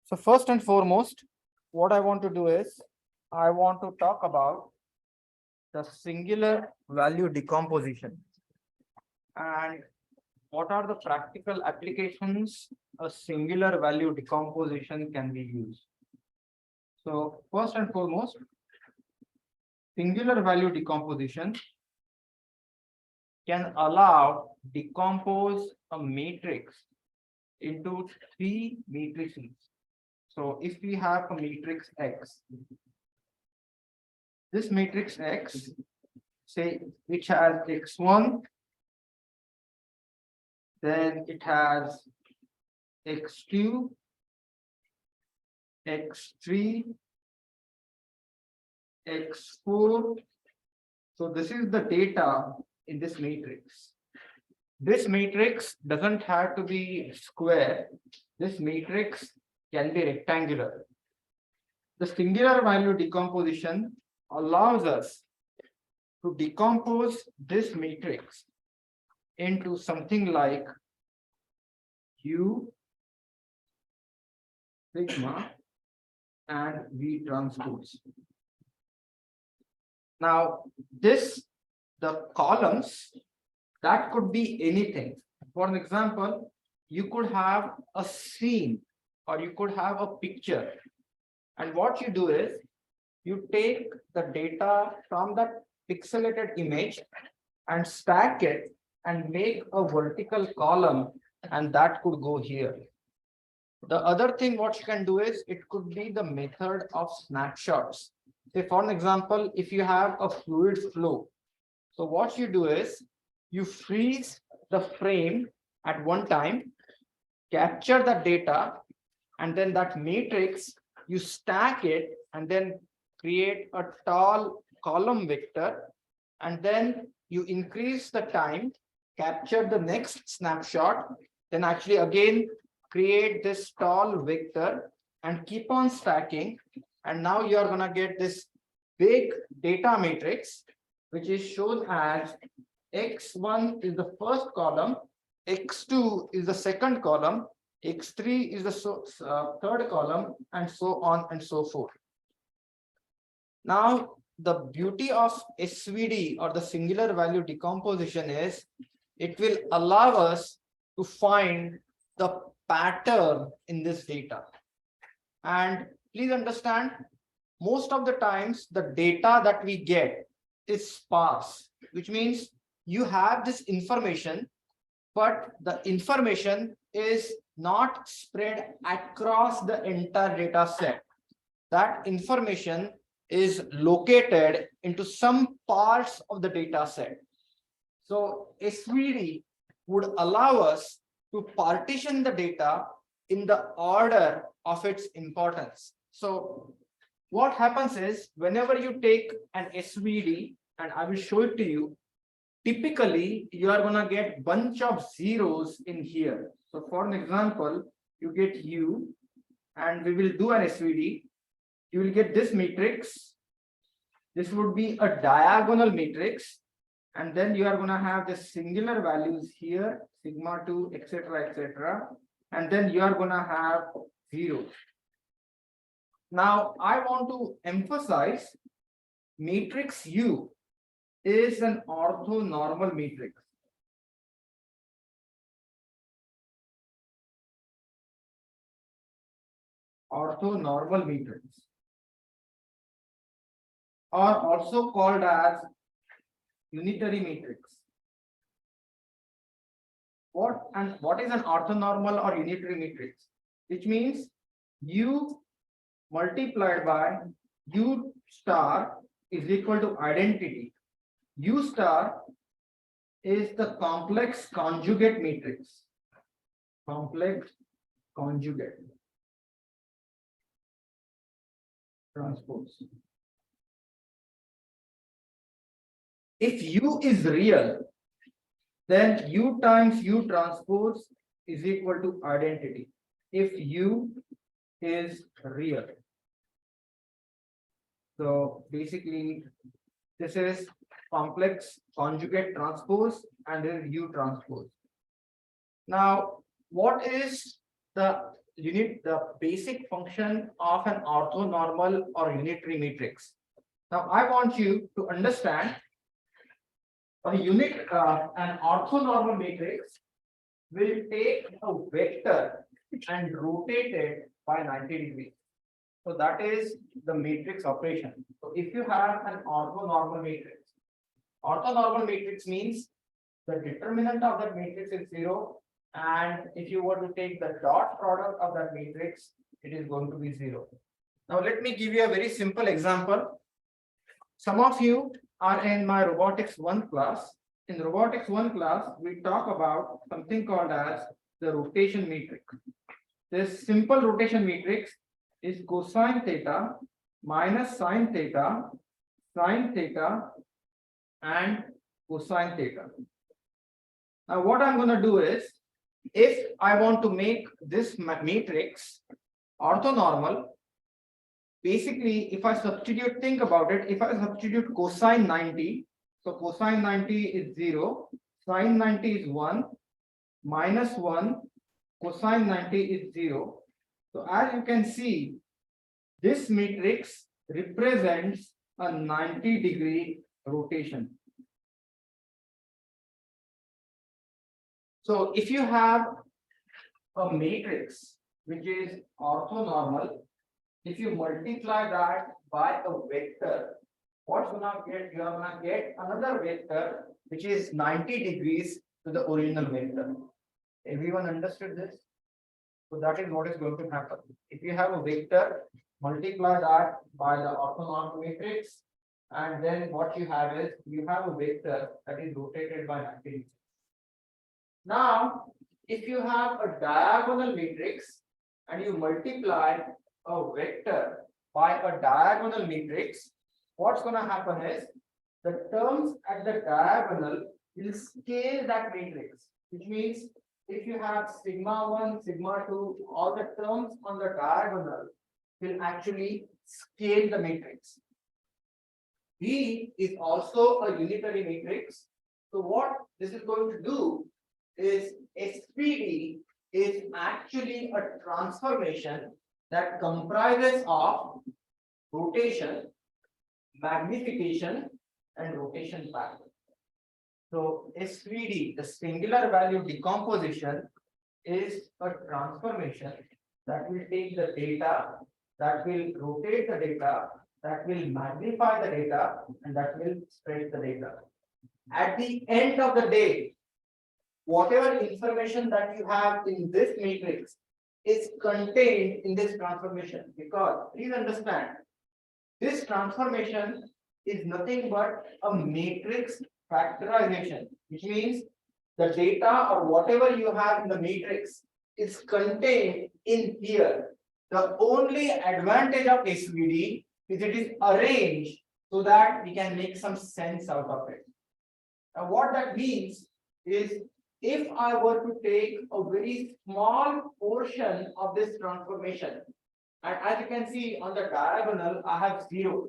So first and foremost, what I want to do is I want to talk about the singular value decomposition and what are the practical applications a singular value decomposition can be used. So first and foremost, singular value decomposition can allow decompose a matrix into three matrices. So if we have a matrix X, this matrix X, say which has X1, then it has X2, X3, X4. So this is the data in this matrix. This matrix doesn't have to be square. This matrix can be rectangular. The singular value decomposition allows us to decompose this matrix into something like U, sigma, and V transpose. Now, the columns, that could be anything. For an example, you could have a scene or you could have a picture. And what you do is you take the data from that pixelated image and stack it and make a vertical column, and that could go here. The other thing what you can do is it could be the method of snapshots. Say for an example, if you have a fluid flow, so what you do is you freeze the frame at one time, capture the data, and then that matrix, you stack it and then create a tall column vector, and then you increase the time, capture the next snapshot, then actually again create this tall vector and keep on stacking. And now you are going to get this big data matrix, which is shown as X1 is the first column, X2 is the second column, X3 is the third column, and so on and so forth. Now, the beauty of SVD or the singular value decomposition is it will allow us to find the pattern in this data. And please understand, most of the times the data that we get is sparse, which means you have this information, but the information is not spread across the entire data set. That information is located into some parts of the data set. So SVD would allow us to partition the data in the order of its importance. So what happens is whenever you take an SVD, and I will show it to you, typically you are going to get bunch of zeros in here. So for an example, you get U, and we will do an SVD. You will get this matrix. This would be a diagonal matrix, and then you are going to have the singular values here, sigma 2, etc., etc., and then you are going to have zeros. Now, I want to emphasize matrix U is an orthonormal matrix. Orthonormal matrix, or also called as unitary matrix. What is an orthonormal or unitary matrix? Which means U multiplied by U star is equal to identity. U star is the complex conjugate matrix. Complex conjugate transpose. If U is real, then U times U transpose is equal to identity. If U is real. So basically, this is complex conjugate transpose and this is U transpose. Now, what is the the basic function of an orthonormal or unitary matrix. Now I want you to understand an orthonormal matrix will take a vector and rotate it by 90 degrees. So that is the matrix operation. So if you have an orthonormal matrix means the determinant of that matrix is 0, and if you were to take the dot product of that matrix, it is going to be 0. Now let me give you a very simple example. Some of you are in my robotics 1 class. In robotics 1 class, we talk about something called as the rotation matrix. This simple rotation matrix is cosine theta minus sine theta, and cosine theta. Now what I'm going to do is, if I want to make this matrix orthonormal, basically if I substitute, think about it, if I substitute cosine 90, so cosine 90 is 0, sine 90 is 1, minus 1, cosine 90 is 0. So as you can see, this matrix represents a 90-degree rotation. So if you have a matrix which is orthonormal, if you multiply that by a vector, what's gonna get? You are gonna get another vector which is 90 degrees to the original vector. Everyone understood this? So that is what is going to happen. If you have a vector, multiply that by the orthonormal matrix, and then what you have is you have a vector that is rotated by 90 degrees. Now, if you have a diagonal matrix and you multiply a vector by a diagonal matrix, what's going to happen is the terms at the diagonal will scale that matrix, which means if you have sigma 1, sigma 2, all the terms on the diagonal will actually scale the matrix. B is also a unitary matrix. So what this is going to do is SPD is actually a transformation that comprises of rotation, magnification, and rotation factor. So SVD, the singular value decomposition, is a transformation that will take the data, that will rotate the data, that will magnify the data, and that will spread the data. At the end of the day, whatever information that you have in this matrix is contained in this transformation, because please understand, this transformation is nothing but a matrix factorization, which means the data or whatever you have in the matrix is contained in here. The only advantage of SVD is it is arranged so that we can make some sense out of it. Now what that means is, if I were to take a very small portion of this transformation, and as you can see on the diagonal, I have 0.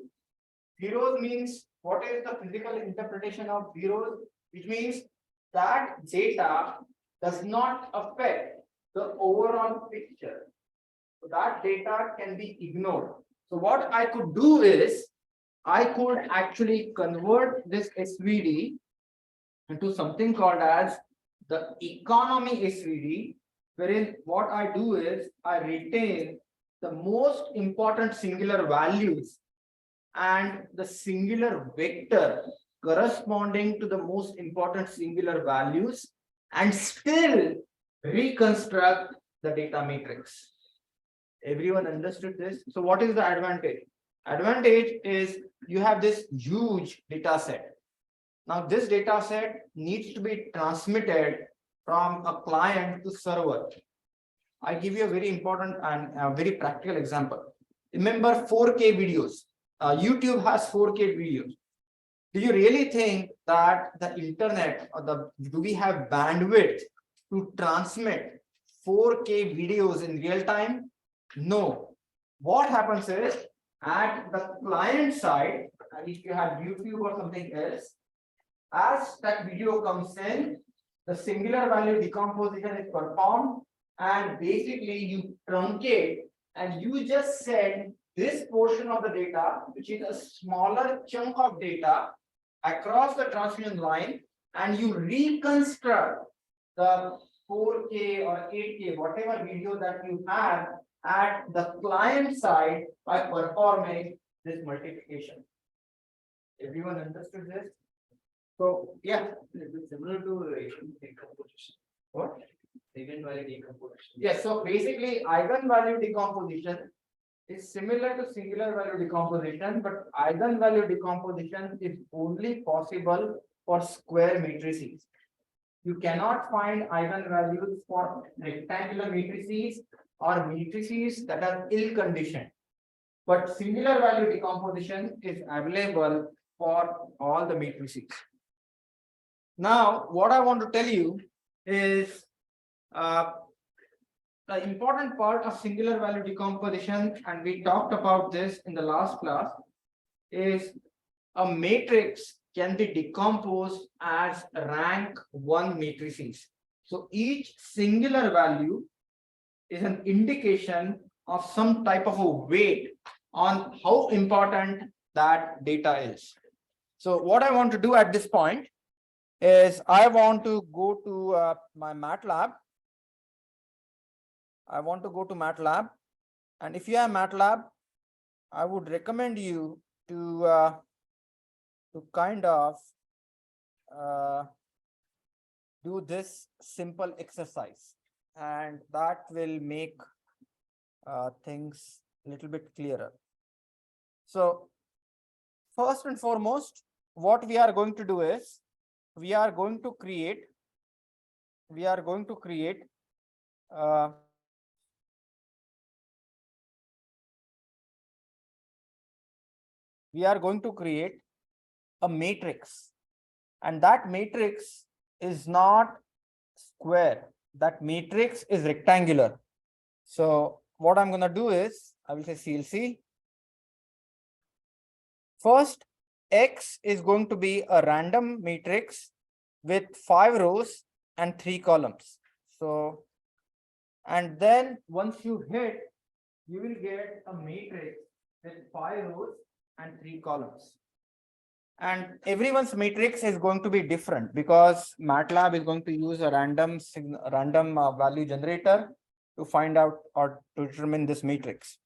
Zeros means, what is the physical interpretation of zeros? Which means that data does not affect the overall picture. So that data can be ignored. So what I could do is, I could actually convert this SVD into something called as the economy SVD, wherein what I do is I retain the most important singular values and the singular vector corresponding to the most important singular values, and still reconstruct the data matrix. Everyone understood this? So what is the advantage? Advantage is you have this huge data set. Now this data set needs to be transmitted from a client to server. I give you a very important and a very practical example. Remember 4K videos. YouTube has 4K videos. Do you really think that the internet or do we have bandwidth to transmit 4K videos in real time? No. What happens is, at the client side, if you have YouTube or something else, as that video comes in, the singular value decomposition is performed, and basically you truncate and you just send this portion of the data, which is a smaller chunk of data, across the transmission line, and you reconstruct the 4K or 8K, whatever video that you have at the client side by performing this multiplication. Everyone understood this? So, yeah. It's similar to decomposition. What? Eigenvalue decomposition. Yes, so basically eigenvalue decomposition is similar to singular value decomposition, but eigenvalue decomposition is only possible for square matrices. You cannot find eigenvalues for rectangular matrices or matrices that are ill-conditioned. But singular value decomposition is available for all the matrices. Now, what I want to tell you is the important part of singular value decomposition, and we talked about this in the last class, is a matrix can be decomposed as rank 1 matrices. So each singular value is an indication of some type of a weight on how important that data is. So what I want to do at this point is I want to go to my MATLAB. I want to go to MATLAB, and if you have MATLAB, I would recommend you to kind of do this simple exercise, and that will make things a little bit clearer. So first and foremost, what we are going to do is we are going to create a matrix, and that matrix is not square, that matrix is rectangular. So what I'm going to do is I will say CLC. First, X is going to be a random matrix with 5 rows and 3 columns. So, and then once you hit, you will get a matrix with 5 rows and 3 columns. And everyone's matrix is going to be different because MATLAB is going to use a random value generator to find out or to determine this matrix.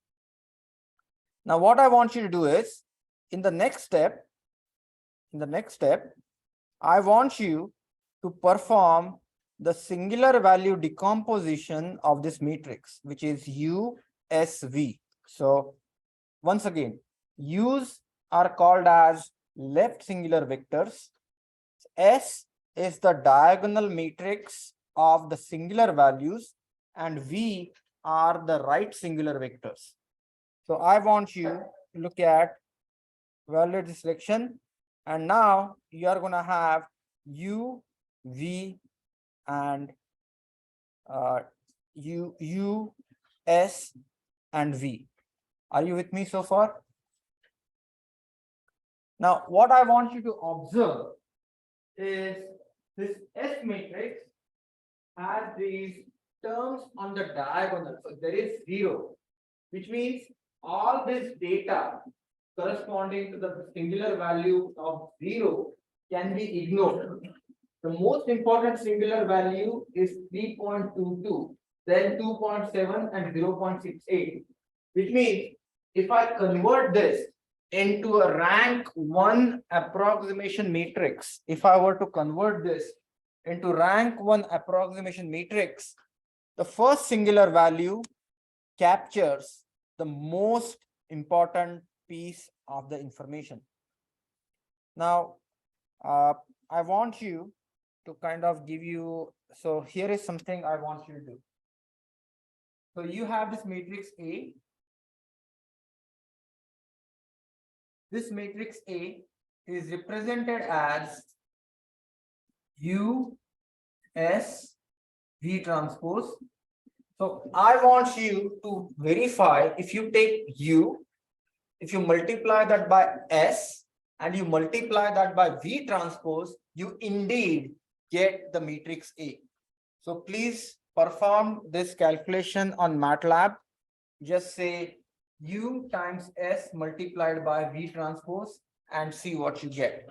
Now, what I want you to do is in the next step, I want you to perform the singular value decomposition of this matrix, which is USV. So once again, U's are called as left singular vectors. S is the diagonal matrix of the singular values, and V are the right singular vectors. So I want you to look at value selection, and now you are going to have U, V, and U, S, and V. Are you with me so far? Now, what I want you to observe is this S matrix has these terms on the diagonal. So there is 0, which means all this data corresponding to the singular value of 0 can be ignored. The most important singular value is 3.22, then 2.7 and 0.68, which means if I convert this into a rank 1 approximation matrix, if I were to convert this into rank 1 approximation matrix, the first singular value captures the most important piece of the information. Now, I want you to kind of give you, so here is something I want you to do. So you have this matrix A. This matrix A is represented as U, S, V transpose. So I want you to verify if you take U, if you multiply that by S and you multiply that by V transpose, you indeed get the matrix A. So please perform this calculation on MATLAB, just say U times S multiplied by V transpose and see what you get.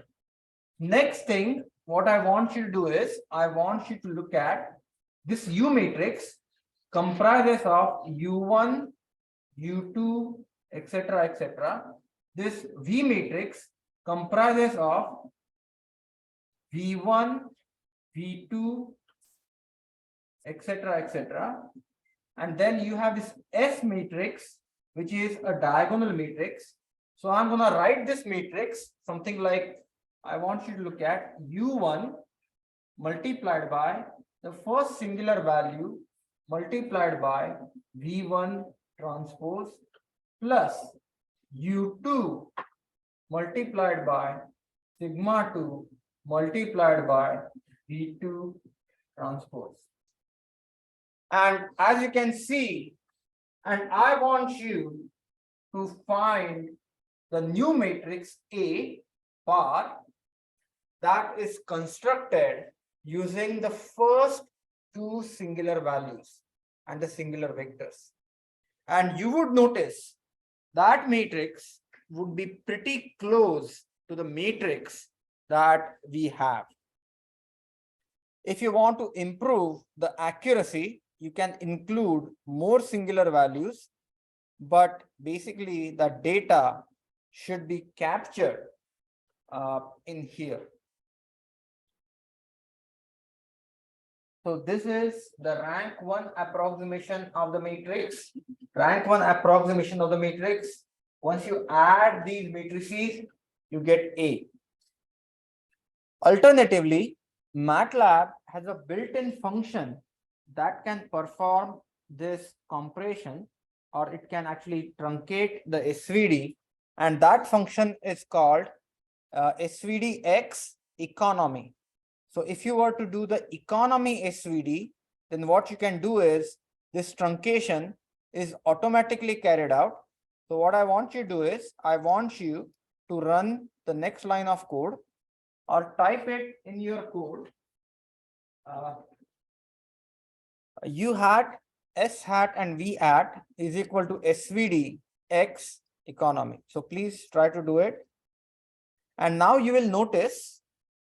Next thing, what I want you to do is, I want you to look at this U matrix comprises of U1, U2, etc., etc. This V matrix comprises of V1, V2, etc., etc. And then you have this S matrix, which is a diagonal matrix. So I'm going to write this matrix something like, I want you to look at U1 multiplied by the first singular value multiplied by V1 transpose plus U2 multiplied by sigma 2 multiplied by V2 transpose. And as you can see, and I want you to find the new matrix A bar that is constructed using the first two singular values and the singular vectors. And you would notice that matrix would be pretty close to the matrix that we have. If you want to improve the accuracy, you can include more singular values, but basically the data should be captured in here. So this is the rank 1 approximation of the matrix. Rank 1 approximation of the matrix. Once you add these matrices, you get A. Alternatively, MATLAB has a built-in function that can perform this compression, or it can actually truncate the SVD, and that function is called SVDX economy. So if you were to do the economy SVD, then what you can do is this truncation is automatically carried out. So what I want you to do is, I want you to run the next line of code or type it in your code. U hat, S hat and V hat is equal to SVD X economy. So please try to do it. And now you will notice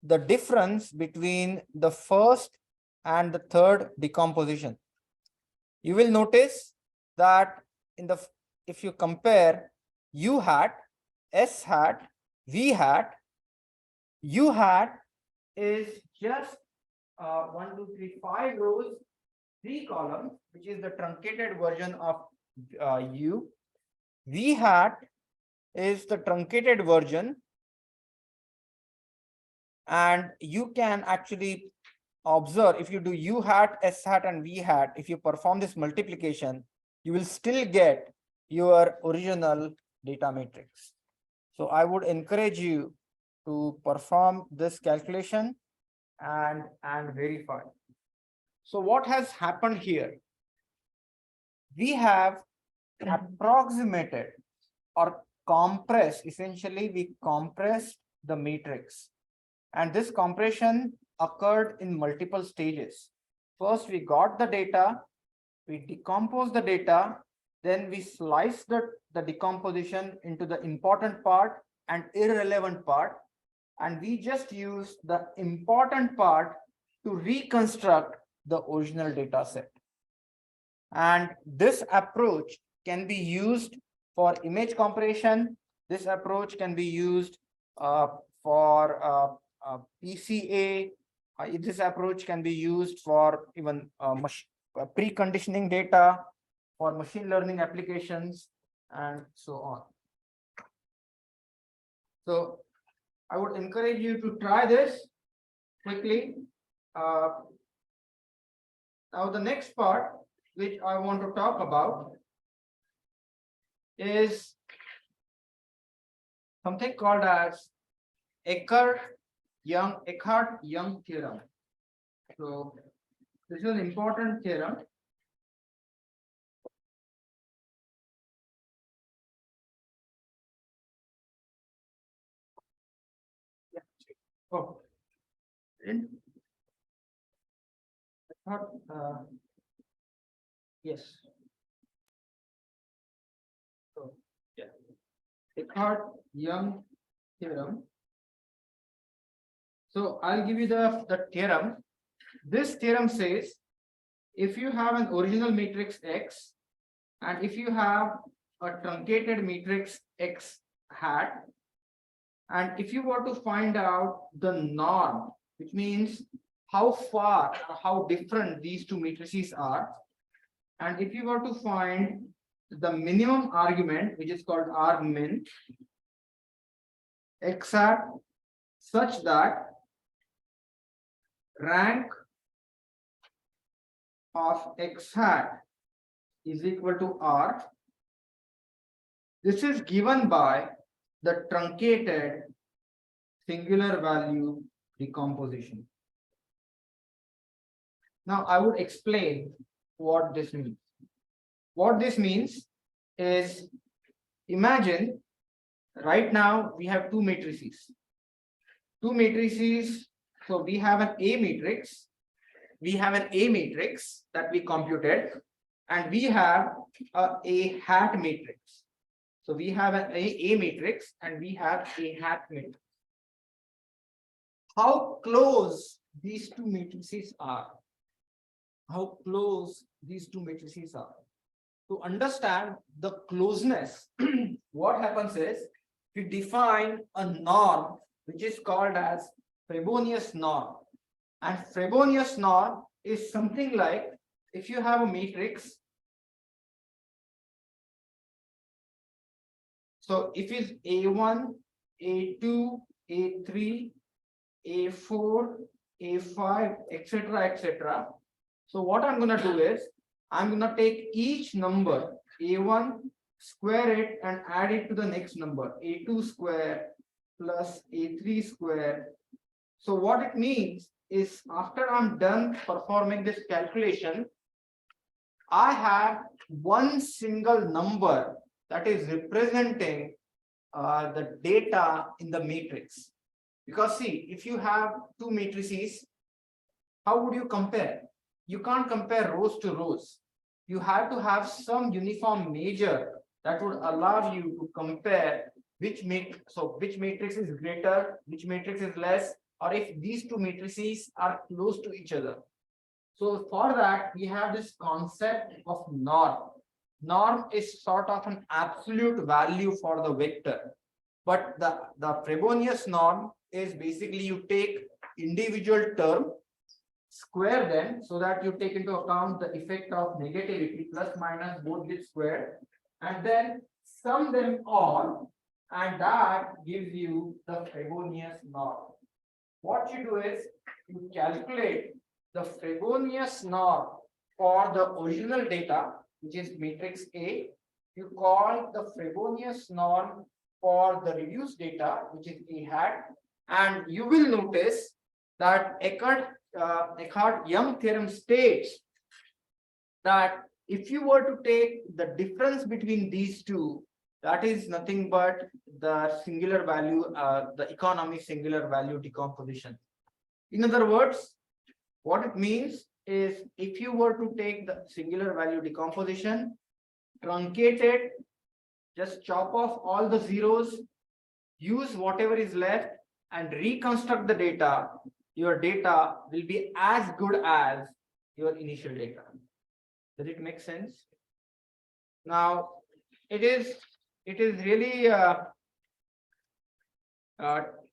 the difference between the first and the third decomposition. You will notice that if you compare U hat, S hat, V hat, U hat is just 1, 2, 3, 5 rows, 3 columns, which is the truncated version of U. V hat is the truncated version, and you can actually observe, if you do U hat, S hat and V hat, if you perform this multiplication, you will still get your original data matrix. So I would encourage you to perform this calculation and verify. So what has happened here? We have approximated or compressed, essentially we compressed the matrix. And this compression occurred in multiple stages. First, we got the data, we decomposed the data, then we sliced the decomposition into the important part and irrelevant part. And we just used the important part to reconstruct the original data set. And this approach can be used for image compression. This approach can be used for PCA. This approach can be used for even preconditioning data, for machine learning applications, and so on. So I would encourage you to try this quickly. Now the next part which I want to talk about is something called as Eckart-Young theorem. So this is an important theorem. Oh, I thought Yes. So, yeah. Eckhart-Young theorem. So I'll give you the theorem. This theorem says if you have an original matrix X and if you have a truncated matrix X hat, and if you were to find out the norm, which means how far or how different these two matrices are, and if you were to find the minimum argument, which is called R min, X hat, such that rank of X hat is equal to R. This is given by the truncated singular value decomposition. Now I would explain what this means. What this means is, imagine right now we have two matrices. Two matrices, so we have an A matrix. We have an A matrix that we computed, and we have a hat matrix. So we have an A matrix and we have a hat matrix. How close these two matrices are? How close these two matrices are? To understand the closeness, what happens is we define a norm which is called as Frobenius norm. And Frobenius norm is something like, if you have a matrix, so if it's A1, A2, A3, A4, A5, etc., etc. So what I'm going to do is, I'm going to take each number A1, square it and add it to the next number, A2 square plus A3 square. So what it means is, after I'm done performing this calculation, I have one single number that is representing the data in the matrix. Because see, if you have two matrices, how would you compare? You can't compare rows to rows. You have to have some uniform measure that would allow you to compare which matrix is greater, which matrix is less, or if these two matrices are close to each other. So for that, we have this concept of norm. Norm is sort of an absolute value for the vector. But the Frobenius norm is basically you take individual term, square them so that you take into account the effect of negativity, plus minus both get squared, and then sum them all, and that gives you the Frobenius norm. What you do is you calculate the Frobenius norm for the original data, which is matrix A. You call the Frobenius norm for the reduced data, which is A hat, and you will notice that Eckhart-Young theorem states that if you were to take the difference between these two, that is nothing but the singular value, the economy singular value decomposition. In other words, what it means is, if you were to take the singular value decomposition, truncate it, just chop off all the zeros, use whatever is left, and reconstruct the data, your data will be as good as your initial data. Does it make sense? Now, it is really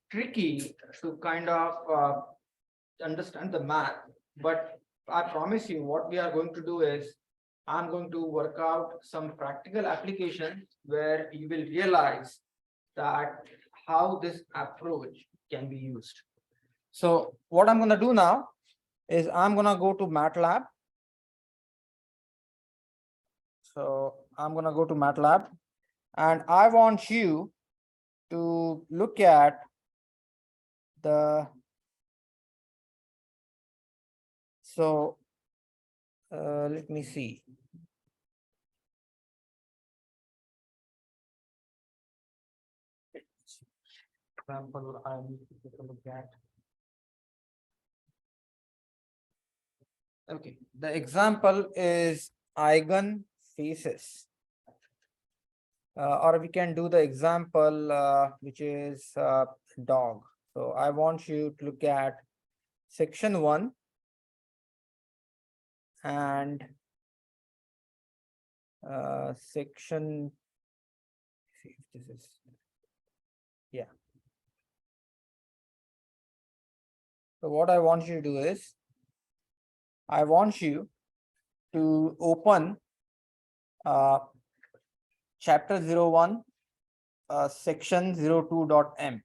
tricky to kind of understand the math, but I promise you what we are going to do is, I'm going to work out some practical applications where you will realize that how this approach can be used. So what I'm going to do now is I'm going to go to MATLAB. So I'm going to go to MATLAB, and I want you to look at the, so let me see. Example I need to take a look at. Okay, the example is eigen faces. Or we can do the example which is dog. So I want you to look at section 1 and section, see if this is, yeah. So what I want you to do is, I want you to open chapter 01, section 02.m.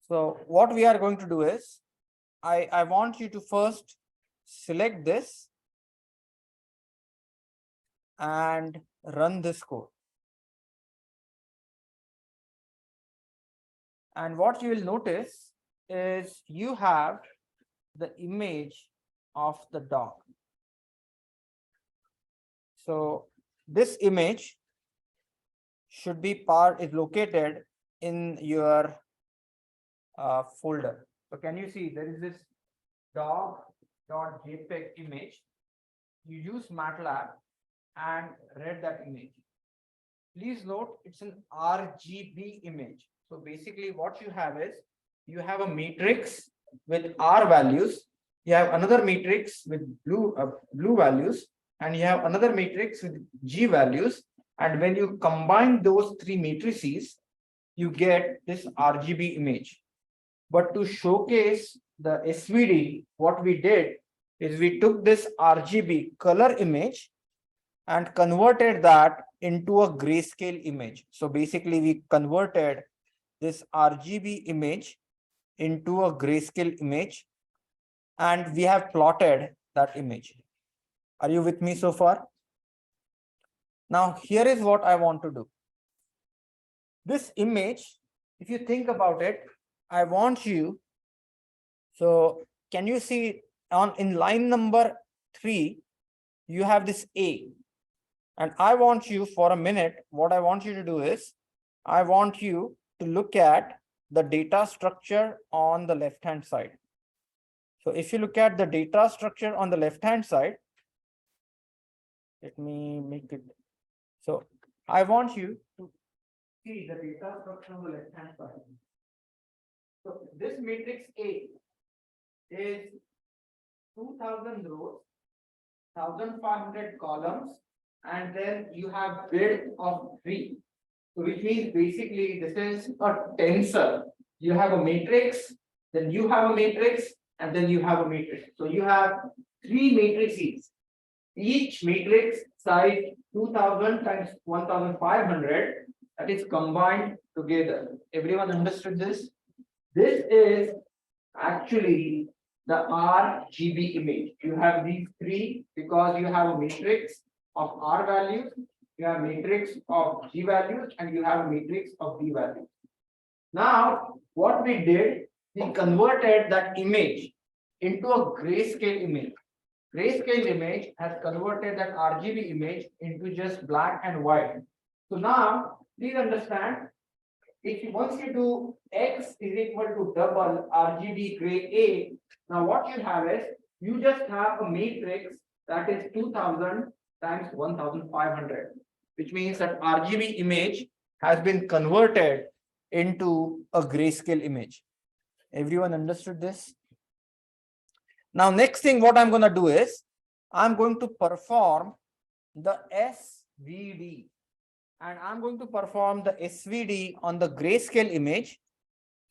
So what we are going to do is, I want you to first select this and run this code. And what you will notice is you have the image of the dog. So this image should be is located in your folder. So can you see there is this dog.jpg image. You use MATLAB and read that image. Please note it's an RGB image. So basically what you have is, you have a matrix with R values, you have another matrix with blue values, and you have another matrix with G values. And when you combine those three matrices, you get this RGB image. But to showcase the SVD, what we did is we took this RGB color image and converted that into a grayscale image. So basically we converted this RGB image into a grayscale image, and we have plotted that image. Are you with me so far? Now here is what I want to do. This image, if you think about it, I want you, so can you see in line number 3, you have this A, and I want you for a minute, what I want you to do is, I want you to look at the data structure on the left hand side. So if you look at the data structure on the left hand side, let me make it. So I want you to see the data structure on the left hand side. So this matrix A is 2000 rows, 1500 columns, and then you have width of 3. So which means basically this is a tensor. You have a matrix, then you have a matrix, and then you have a matrix. So you have 3 matrices. Each matrix size 2000 times 1500, that is combined together. Everyone understood this? This is actually the RGB image. You have these 3 because you have a matrix of R values, you have matrix of G values, and you have a matrix of D values. Now, what we did, we converted that image into a grayscale image. Grayscale image has converted that RGB image into just black and white. So now, please understand, once you do X is equal to double RGB gray A, now what you have is, you just have a matrix that is 2000 times 1500, which means that RGB image has been converted into a grayscale image. Everyone understood this? Now, next thing what I'm going to do is, I'm going to perform the SVD, and I'm going to perform the SVD on the grayscale image.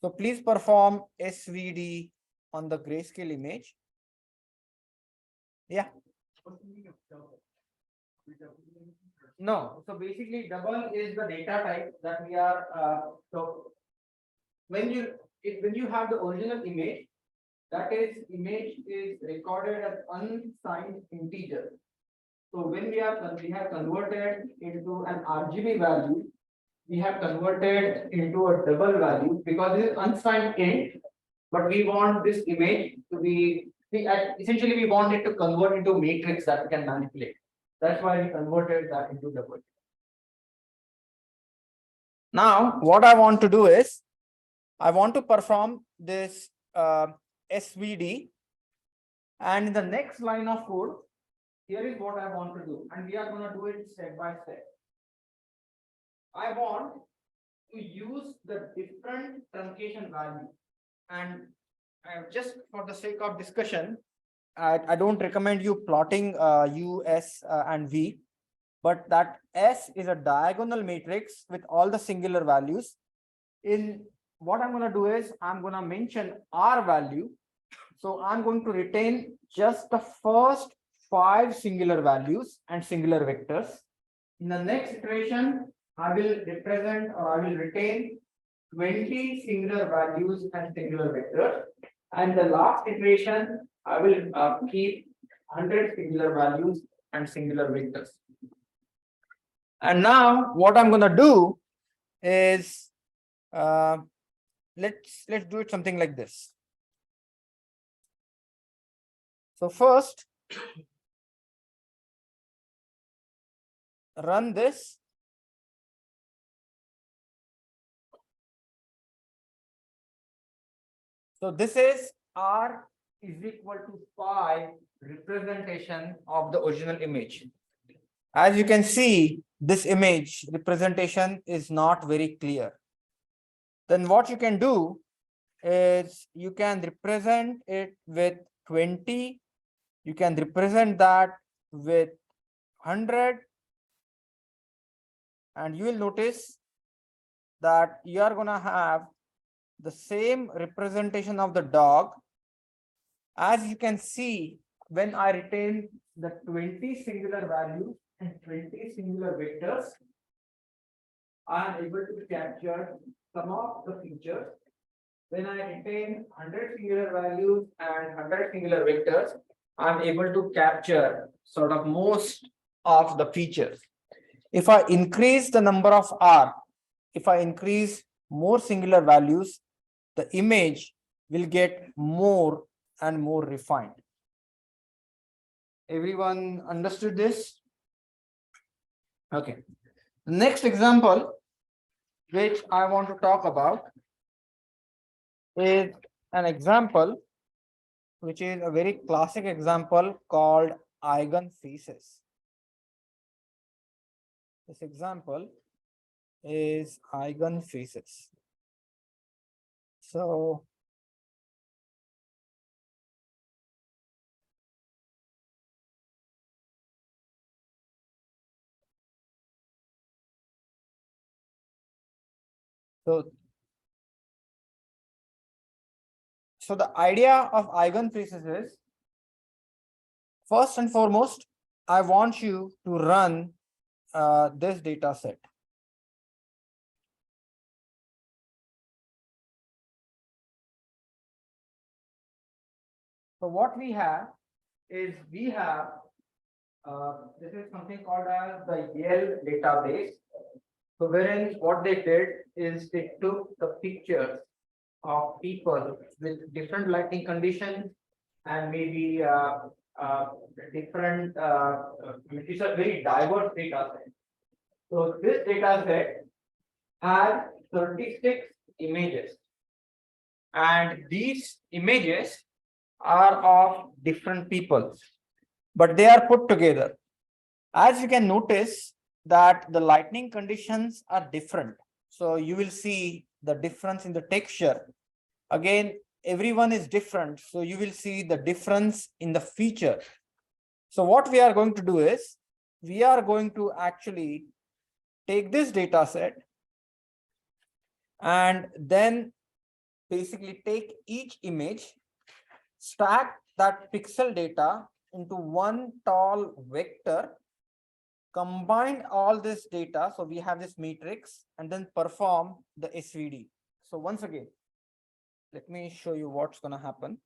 So please perform SVD on the grayscale image. Yeah. No, so basically double is the data type that we are, so when you have the original image, that is image is recorded as unsigned integer. So when we have converted into an RGB value, we have converted into a double value because it is unsigned int, but we want this image to be, essentially we want it to convert into a matrix that we can manipulate. That's why we converted that into double. Now, what I want to do is, I want to perform this SVD, and in the next line of code, here is what I want to do, and we are going to do it step by step. I want to use the different truncation value, and just for the sake of discussion, I don't recommend you plotting U, S, and V, but that S is a diagonal matrix with all the singular values. In what I'm going to do is I'm going to mention R value. So I'm going to retain just the first 5 singular values and singular vectors. In the next iteration, I will represent or I will retain 20 singular values and singular vectors. And the last iteration, I will keep 100 singular values and singular vectors. And now what I'm going to do is let's do it something like this. So first, run this. So this is R is equal to 5 representation of the original image. As you can see, this image representation is not very clear. Then what you can do is you can represent it with 20. You can represent that with 100. And you will notice that you are going to have the same representation of the dog. As you can see, when I retain the 20 singular values and 20 singular vectors, I am able to capture some of the features. When I retain 100 singular values and 100 singular vectors, I am able to capture sort of most of the features. If I increase the number of R, if I increase more singular values, the image will get more and more refined. Everyone understood this? Okay. Next example, which I want to talk about, is an example which is a very classic example called eigenfaces. This example is eigenfaces. So the idea of eigenfaces is, first and foremost, I want you to run this data set. So what we have is we have this is something called as the Yale database. So wherein what they did is they took the pictures of people with different lighting conditions and maybe different, which is a very diverse data set. So this data set has 36 images, and these images are of different people, but they are put together. As you can notice that the lighting conditions are different. So you will see the difference in the texture. Again, everyone is different. So you will see the difference in the feature. So what we are going to do is we are going to actually take this data set and then basically take each image, stack that pixel data into one tall vector, combine all this data. So we have this matrix and then perform the SVD. So once again, let me show you what's going to happen.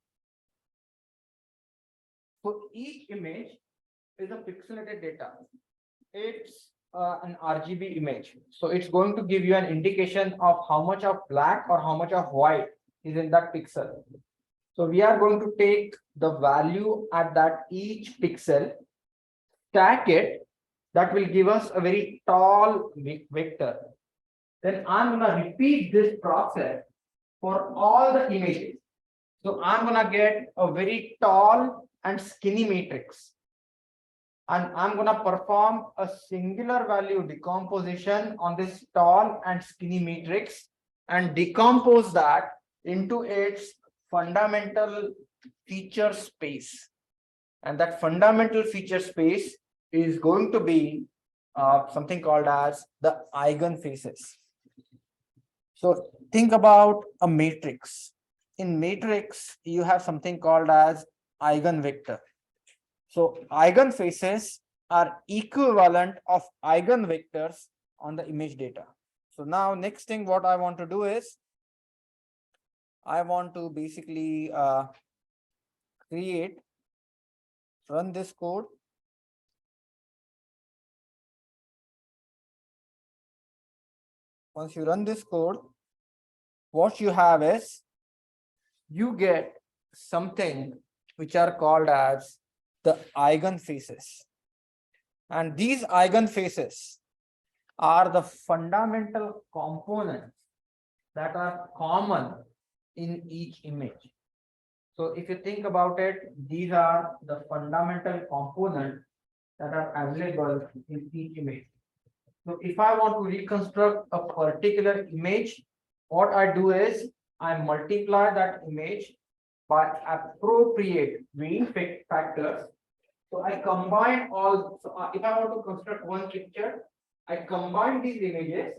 So each image is a pixelated data. It's an RGB image. So it's going to give you an indication of how much of black or how much of white is in that pixel. So we are going to take the value at that each pixel, stack it. That will give us a very tall vector. Then I'm going to repeat this process for all the images. So I'm going to get a very tall and skinny matrix. and I'm gonna perform a singular value decomposition on this tall and skinny matrix and decompose that into its fundamental feature space. And that fundamental feature space is going to be something called as the eigenfaces. So think about a matrix. In matrix, you have something called as eigenvector. So eigenfaces are equivalent of eigenvectors on the image data. So now next thing what I want to do is I want to basically run this code. Once you run this code, what you have is you get something which are called as the eigenfaces. And these eigenfaces are the fundamental components that are common in each image. So if you think about it, these are the fundamental components that are available in each image. So if I want to reconstruct a particular image, what I do is I multiply that image by appropriate weighting factors. So I combine all, if I want to construct one picture, I combine these images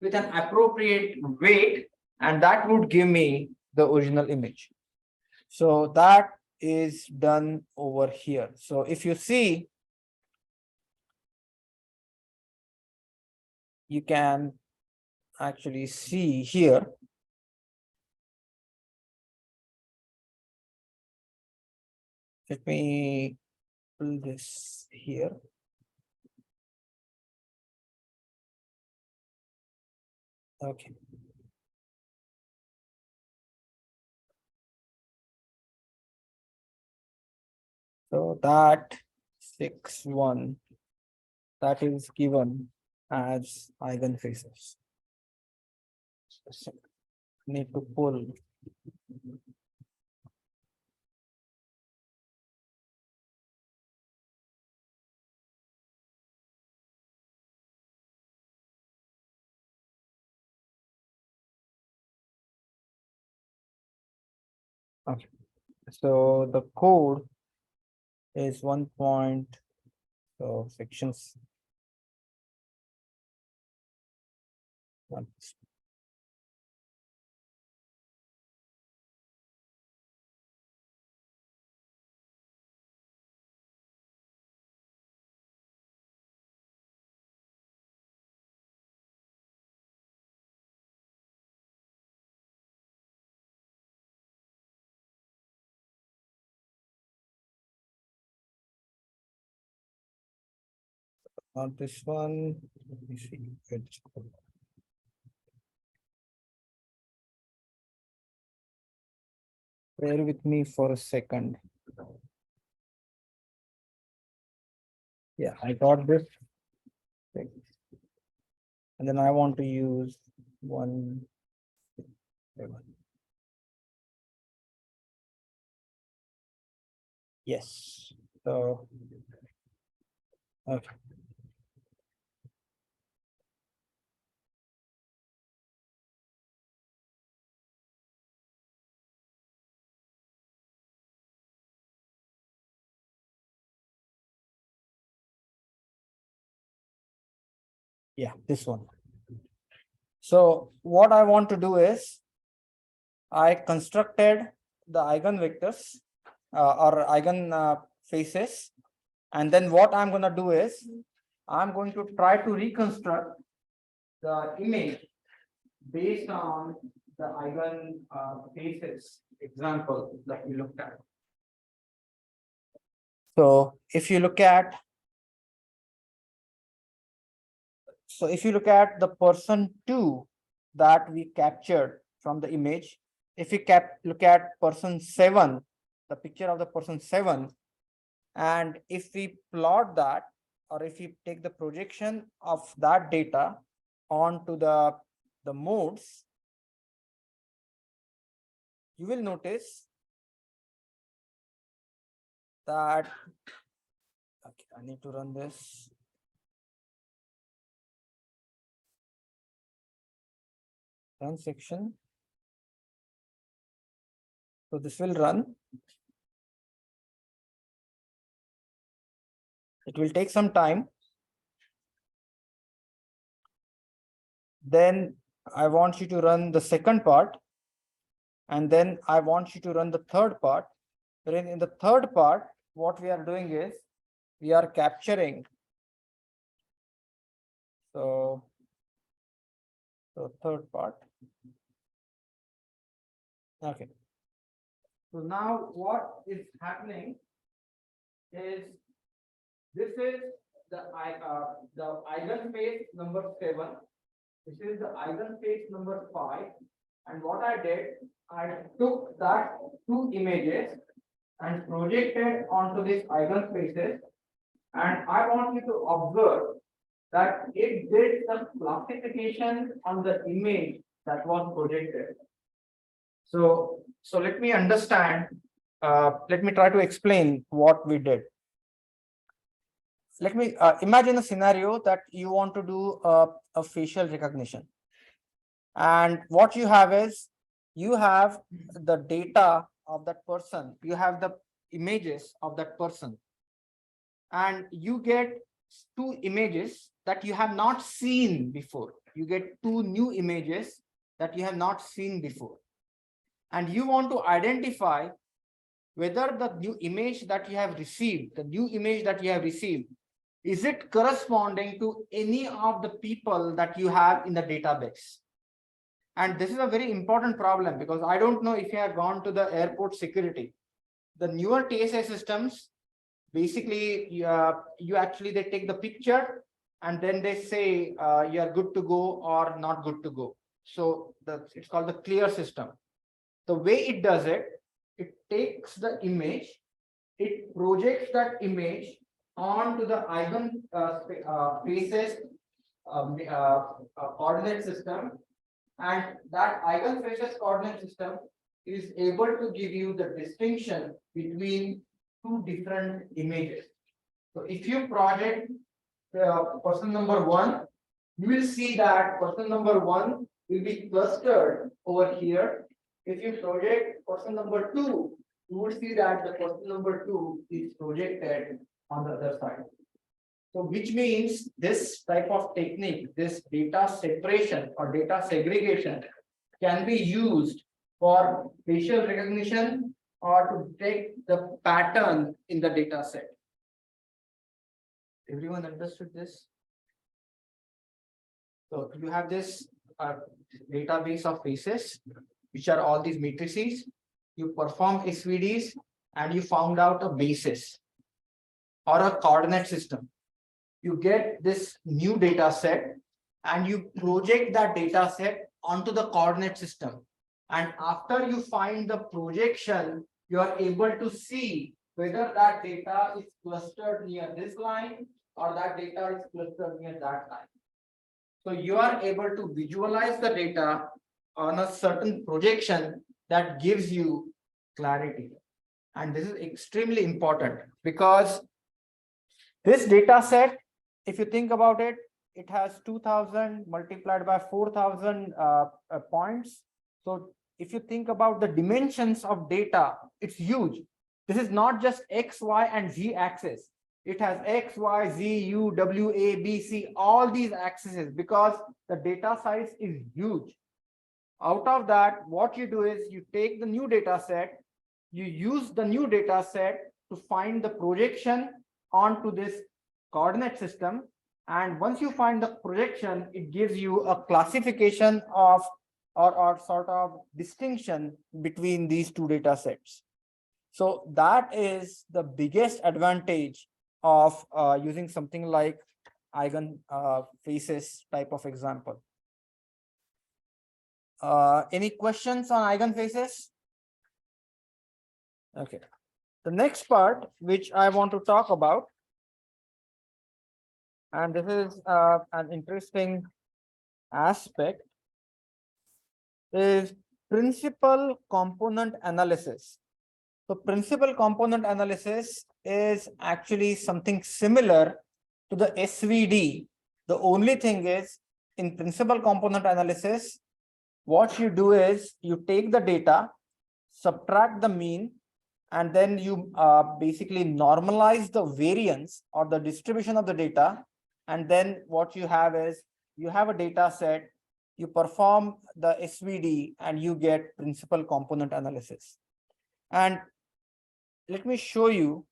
with an appropriate weight, and that would give me the original image. So that is done over here. So if you see, you can actually see here. Let me pull this here. Okay. So that 6, 1, that is given as eigenfaces. So need to pull. Okay. So the code is 1 point, so sections 1. Not this one. Let me see. It's called. Bear with me for a second. Yeah, I got this. And then I want to use 1, 7. Yes. So okay. Yeah, this one. So what I want to do is I constructed the eigenvectors or eigen faces, and then what I'm going to do is I'm going to try to reconstruct the image based on the eigen faces example that we looked at. So if you look at the person 2 that we captured from the image, if we look at person 7, the picture of the person 7, and if we plot that, or if we take the projection of that data onto the modes, you will notice that, okay, I need to run this. Run section. So this will run. It will take some time. Then I want you to run the second part. And then I want you to run the third part. Wherein in the third part, what we are doing is we are capturing. So third part. Okay. So now what is happening is this is the eigenspace number 7. This is the eigenspace number 5. And what I did, I took that two images and projected onto these eigenspaces. And I want you to observe that it did the classification on the image that was projected. So let me understand. Let me try to explain what we did. Let me imagine a scenario that you want to do a facial recognition. And what you have is, you have the data of that person, you have the images of that person, and you get two images that you have not seen before. You get two new images that you have not seen before. And you want to identify whether the new image that you have received, is it corresponding to any of the people that you have in the database? And this is a very important problem, because I don't know if you have gone to the airport security. The newer TSA systems, basically, you actually, they take the picture and then they say you are good to go or not good to go. So it's called the clear system. The way it does it, it takes the image, it projects that image onto the eigenfaces coordinate system, and that eigenfaces coordinate system is able to give you the distinction between two different images. So if you project person number 1, you will see that person number 1 will be clustered over here. If you project person number 2, you will see that the person number 2 is projected on the other side. So which means this type of technique, this data separation or data segregation, can be used for facial recognition or to detect the pattern in the data set. Everyone understood this? So you have this database of faces, which are all these matrices. You perform SVDs and you found out a basis or a coordinate system. You get this new data set and you project that data set onto the coordinate system. And after you find the projection, you are able to see whether that data is clustered near this line or that data is clustered near that line. So you are able to visualize the data on a certain projection that gives you clarity. And this is extremely important, because this data set, if you think about it, it has 2000 multiplied by 4000 points. So if you think about the dimensions of data, it's huge. This is not just X, Y, and Z axis. It has X, Y, Z, U, W, A, B, C, all these axes, because the data size is huge. Out of that, what you do is you take the new data set, you use the new data set to find the projection onto this coordinate system. And once you find the projection, it gives you a classification of or sort of distinction between these two data sets. So that is the biggest advantage of using something like eigenfaces type of example. Any questions on eigenfaces? Okay. The next part which I want to talk about, and this is an interesting aspect, is principal component analysis. So principal component analysis is actually something similar to the SVD. The only thing is, in principal component analysis, what you do is you take the data, subtract the mean, and then you basically normalize the variance or the distribution of the data. And then what you have is you have a data set, you perform the SVD, and you get principal component analysis. And let me show you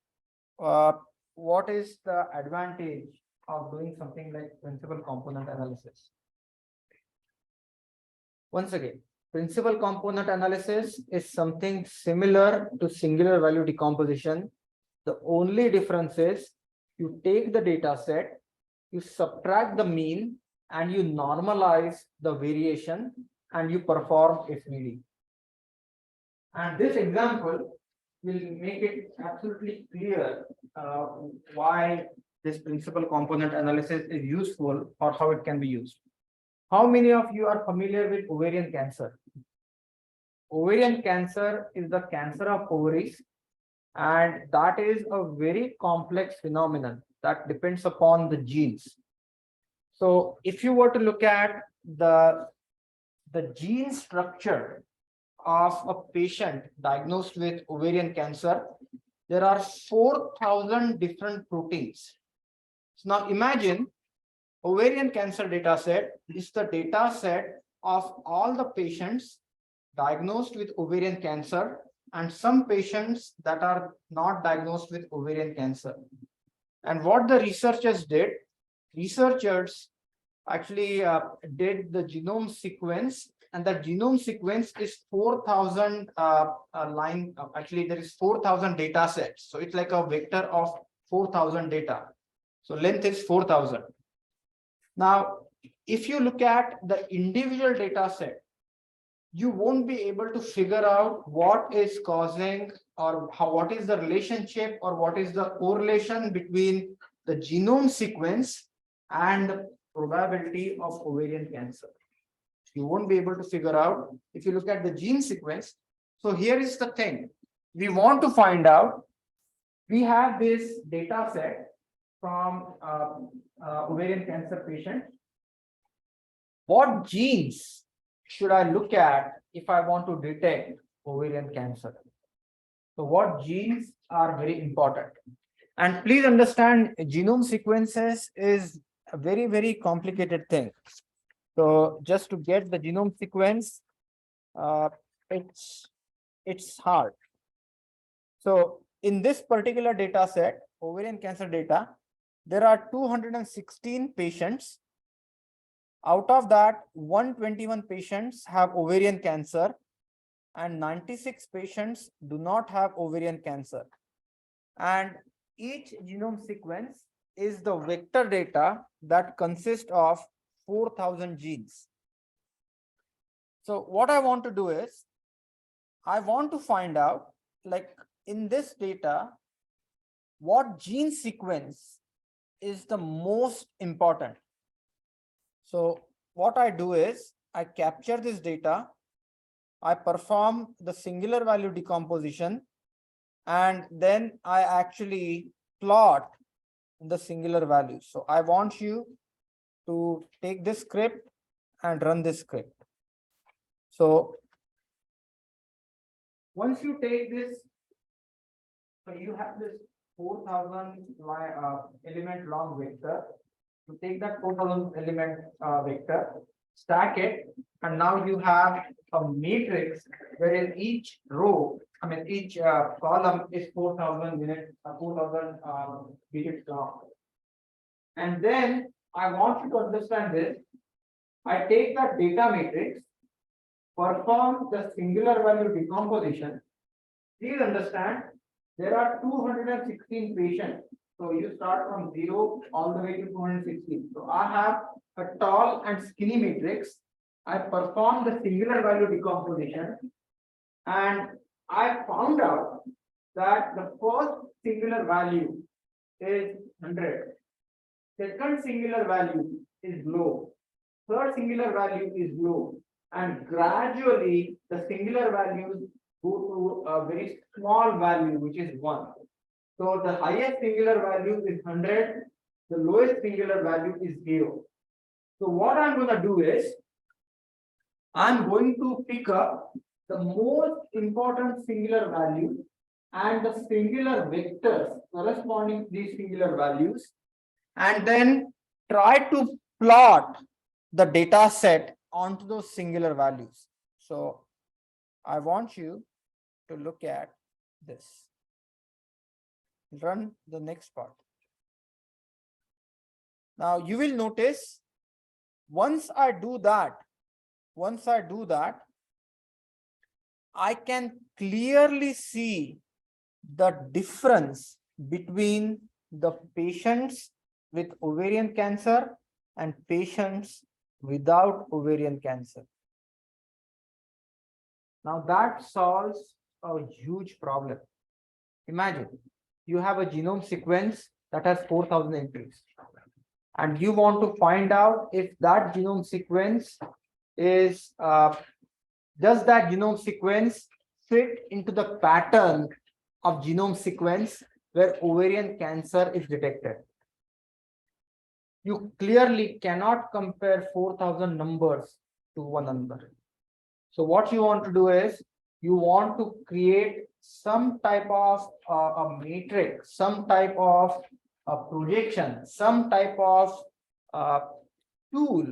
what is the advantage of doing something like principal component analysis. Once again, principal component analysis is something similar to singular value decomposition. The only difference is you take the data set, you subtract the mean, and you normalize the variation, and you perform SVD. And this example will make it absolutely clear why this principal component analysis is useful or how it can be used. How many of you are familiar with ovarian cancer? Ovarian cancer is the cancer of ovaries, and that is a very complex phenomenon that depends upon the genes. So if you were to look at the gene structure of a patient diagnosed with ovarian cancer, there are 4,000 different proteins. So now imagine ovarian cancer data set is the data set of all the patients diagnosed with ovarian cancer and some patients that are not diagnosed with ovarian cancer. And what the researchers did, researchers actually did the genome sequence, and the genome sequence is 4,000 actually there is 4,000 data sets. So it's like a vector of 4,000 data. So length is 4,000. Now, if you look at the individual data set, you won't be able to figure out what is causing or what is the relationship or what is the correlation between the genome sequence and the probability of ovarian cancer. You won't be able to figure out if you look at the gene sequence. So here is the thing. We want to find out, we have this data set from ovarian cancer patient. What genes should I look at if I want to detect ovarian cancer? So what genes are very important? And please understand, genome sequences is a very, very complicated thing. So just to get the genome sequence, it's hard. So in this particular data set, ovarian cancer data, there are 216 patients. Out of that, 121 patients have ovarian cancer and 96 patients do not have ovarian cancer. And each genome sequence is the vector data that consists of 4,000 genes. So what I want to do is, I want to find out, like in this data, what gene sequence is the most important. So what I do is, I capture this data, I perform the singular value decomposition, and then I actually plot the singular values. So I want you to take this script and run this script. So once you take this, so you have this 4,000 element long vector. To take that 4,000 element vector, stack it, and now you have a matrix wherein each row, each column is 4,000 digits long. And then I want you to understand this. I take that data matrix, perform the singular value decomposition. Please understand, there are 216 patients. So you start from 0 all the way to 216. So I have a tall and skinny matrix. I perform the singular value decomposition, and I found out that the first singular value is 100. Second singular value is low. Third singular value is low. And gradually the singular values go to a very small value, which is 1. So the highest singular value is 100, the lowest singular value is 0. So what I'm going to do is, I'm going to pick up the most important singular value and the singular vectors corresponding to these singular values, and then try to plot the data set onto those singular values. So I want you to look at this. Run the next part. Now you will notice once I do that, I can clearly see the difference between the patients with ovarian cancer and patients without ovarian cancer. Now that solves a huge problem. Imagine you have a genome sequence that has 4,000 entries, and you want to find out if that genome sequence is does that genome sequence fit into the pattern of genome sequence where ovarian cancer is detected. You clearly cannot compare 4,000 numbers to one another. So what you want to do is, you want to create some type of a matrix, some type of a projection, some type of tool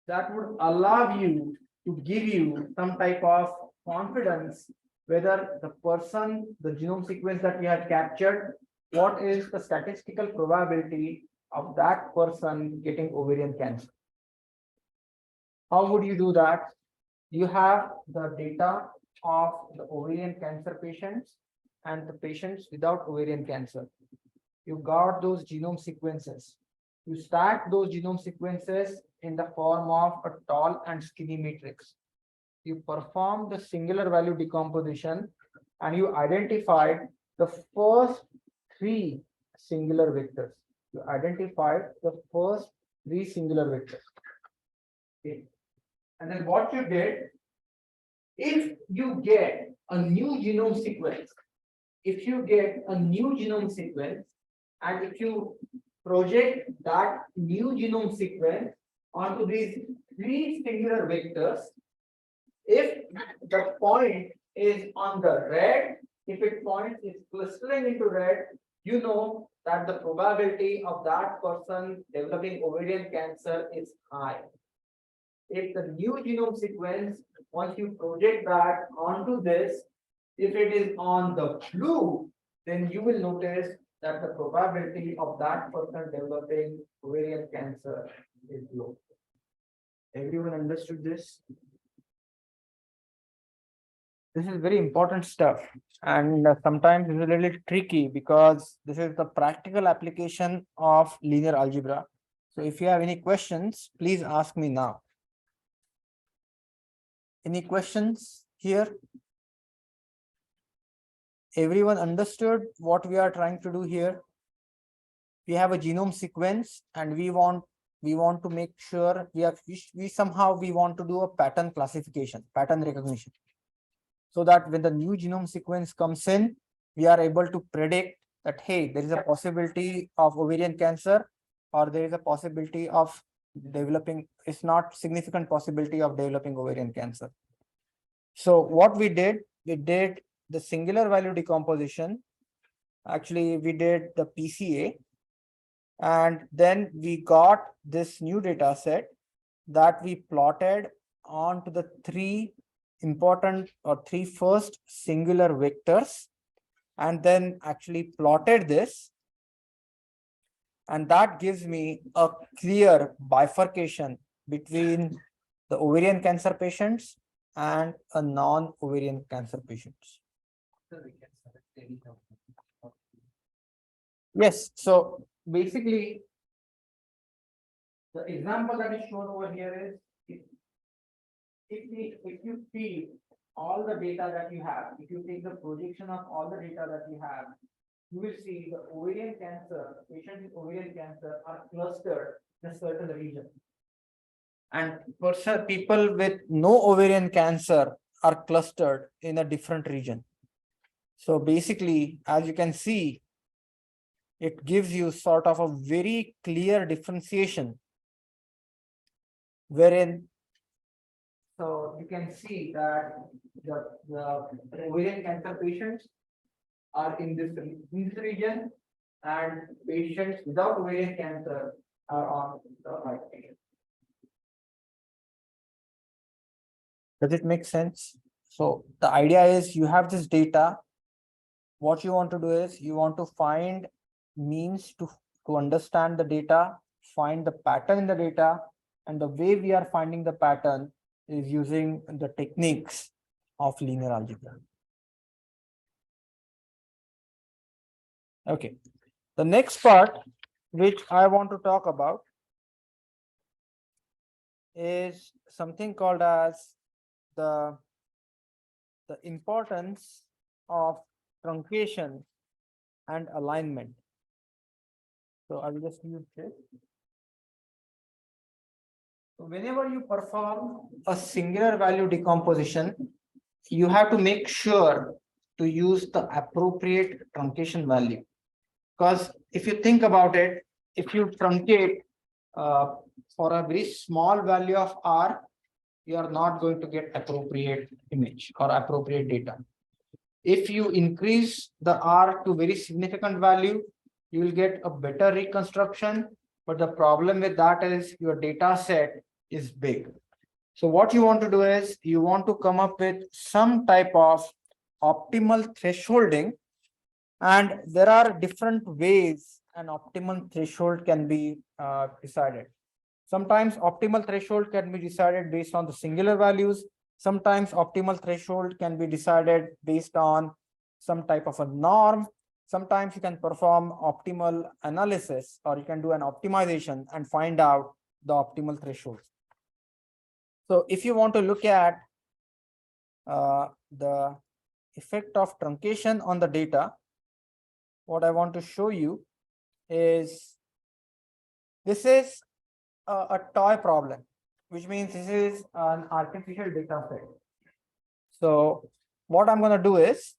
that would allow you to give you some type of confidence whether the person, the genome sequence that we have captured, what is the statistical probability of that person getting ovarian cancer. How would you do that? You have the data of the ovarian cancer patients and the patients without ovarian cancer. You got those genome sequences. You stack those genome sequences in the form of a tall and skinny matrix. You perform the singular value decomposition and you identified the first three singular vectors. You identified the first three singular vectors. Okay. And then what you did, if you get a new genome sequence, and if you project that new genome sequence onto these three singular vectors, if the point is on the red, if it point is clustering into red, you know that the probability of that person developing ovarian cancer is high. If the new genome sequence, once you project that onto this, if it is on the blue, then you will notice that the probability of that person developing ovarian cancer is low. Everyone understood this? This is very important stuff, and sometimes it's a little tricky because this is the practical application of linear algebra. So if you have any questions, please ask me now. Any questions here? Everyone understood what we are trying to do here? We have a genome sequence and we want to make sure we somehow want to do a pattern classification, pattern recognition, so that when the new genome sequence comes in, we are able to predict that, hey, there is a possibility of ovarian cancer, or there is a possibility of developing, it's not significant possibility of developing ovarian cancer. So what we did the singular value decomposition. Actually, we did the PCA, and then we got this new data set that we plotted onto the three important or three first singular vectors, and then actually plotted this, and that gives me a clear bifurcation between the ovarian cancer patients and a non-ovarian cancer patients. Yes, so basically the example that is shown over here is, if you feed all the data that you have, if you take the projection of all the data that you have, you will see the ovarian cancer, patients with ovarian cancer are clustered in a certain region. And people with no ovarian cancer are clustered in a different region. So basically, as you can see, it gives you sort of a very clear differentiation wherein, so you can see that the ovarian cancer patients are in this region, and patients without ovarian cancer are on the right region. Does it make sense? So the idea is you have this data. What you want to do is you want to find means to understand the data, find the pattern in the data, and the way we are finding the pattern is using the techniques of linear algebra. Okay, the next part which I want to talk about is something called as the importance of truncation and alignment. So I will just use this. So whenever you perform a singular value decomposition, you have to make sure to use the appropriate truncation value. Because if you think about it, if you truncate for a very small value of R, you are not going to get appropriate image or appropriate data. If you increase the R to very significant value, you will get a better reconstruction. But the problem with that is your data set is big. So what you want to do is you want to come up with some type of optimal thresholding, and there are different ways an optimal threshold can be decided. Sometimes optimal threshold can be decided based on the singular values. Sometimes optimal threshold can be decided based on some type of a norm. Sometimes you can perform optimal analysis, or you can do an optimization and find out the optimal threshold. So if you want to look at the effect of truncation on the data, what I want to show you is this is a toy problem, which means this is an artificial data set. So what I'm going to do is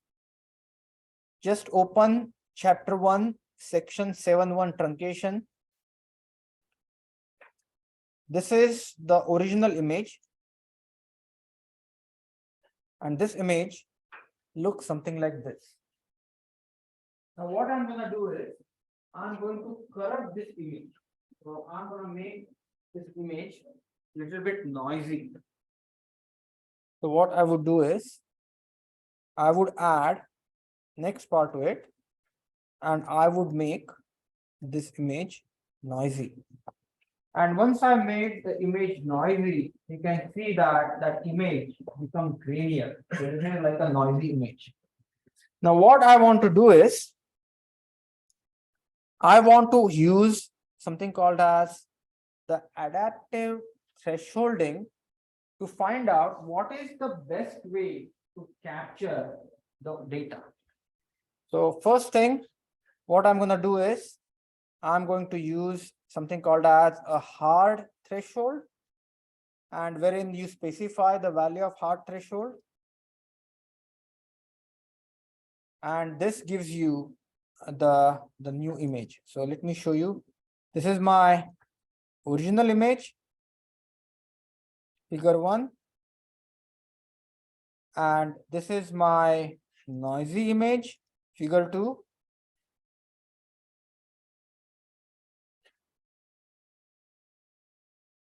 just open chapter 1, section 7.1 truncation. This is the original image, and this image looks something like this. Now what I'm going to do is I'm going to corrupt this image. So I'm going to make this image a little bit noisy. So what I would do is I would add next part to it, and I would make this image noisy. And once I made the image noisy, you can see that that image becomes grainier. So it is like a noisy image. Now what I want to do is I want to use something called as the adaptive thresholding to find out what is the best way to capture the data. So first thing, what I'm going to do is I'm going to use something called as a hard threshold, and wherein you specify the value of hard threshold, and this gives you the new image. So let me show you. This is my original image, figure 1, and this is my noisy image, figure 2.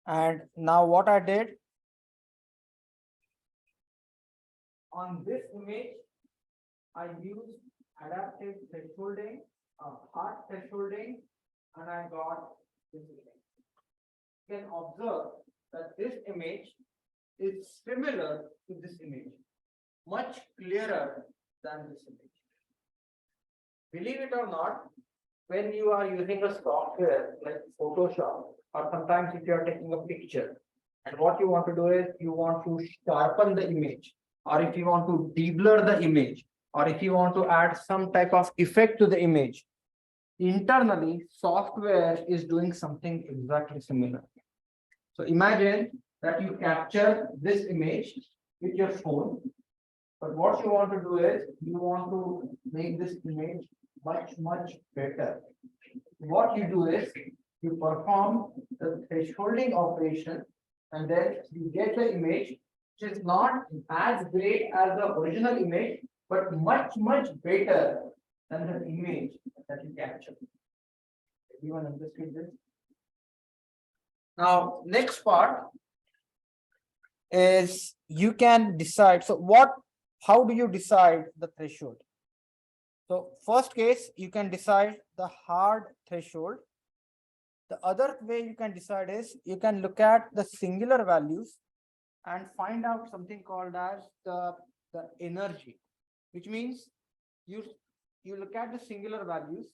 And now what I did on this image, I used adaptive thresholding, hard thresholding, and I got this image. You can observe that this image is similar to this image, much clearer than this image. Believe it or not, when you are using a software like Photoshop, or sometimes if you are taking a picture, and what you want to do is you want to sharpen the image, or if you want to deblur the image, or if you want to add some type of effect to the image, internally software is doing something exactly similar. So imagine that you capture this image with your phone, but what you want to do is you want to make this image much better. What you do is you perform the thresholding operation and then you get the image which is not as great as the original image, but much better than the image that you captured. Everyone understood this? Now, next part is you can decide. So how do you decide the threshold? So first case, you can decide the hard threshold. The other way you can decide is you can look at the singular values and find out something called as the energy, which means you look at the singular values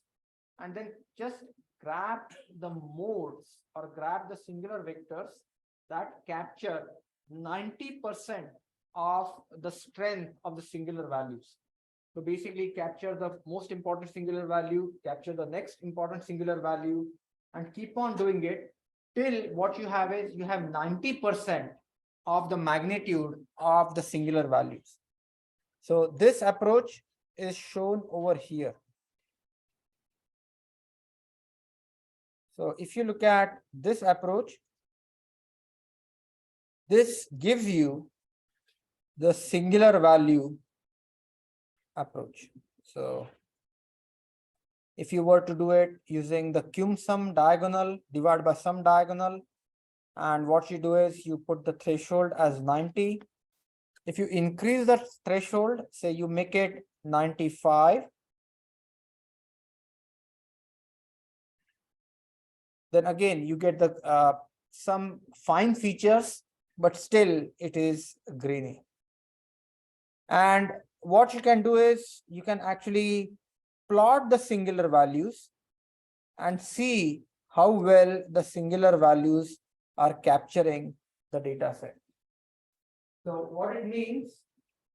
and then just grab the modes or grab the singular vectors that capture 90% of the strength of the singular values. So basically capture the most important singular value, capture the next important singular value, and keep on doing it till what you have is you have 90% of the magnitude of the singular values. So this approach is shown over here. So if you look at this approach, this gives you the singular value approach. So if you were to do it using the cum sum diagonal divided by sum diagonal, and what you do is you put the threshold as 90. If you increase the threshold, say you make it 95, then again you get the some fine features, but still it is grainy. And what you can do is you can actually plot the singular values and see how well the singular values are capturing the data set. So what it means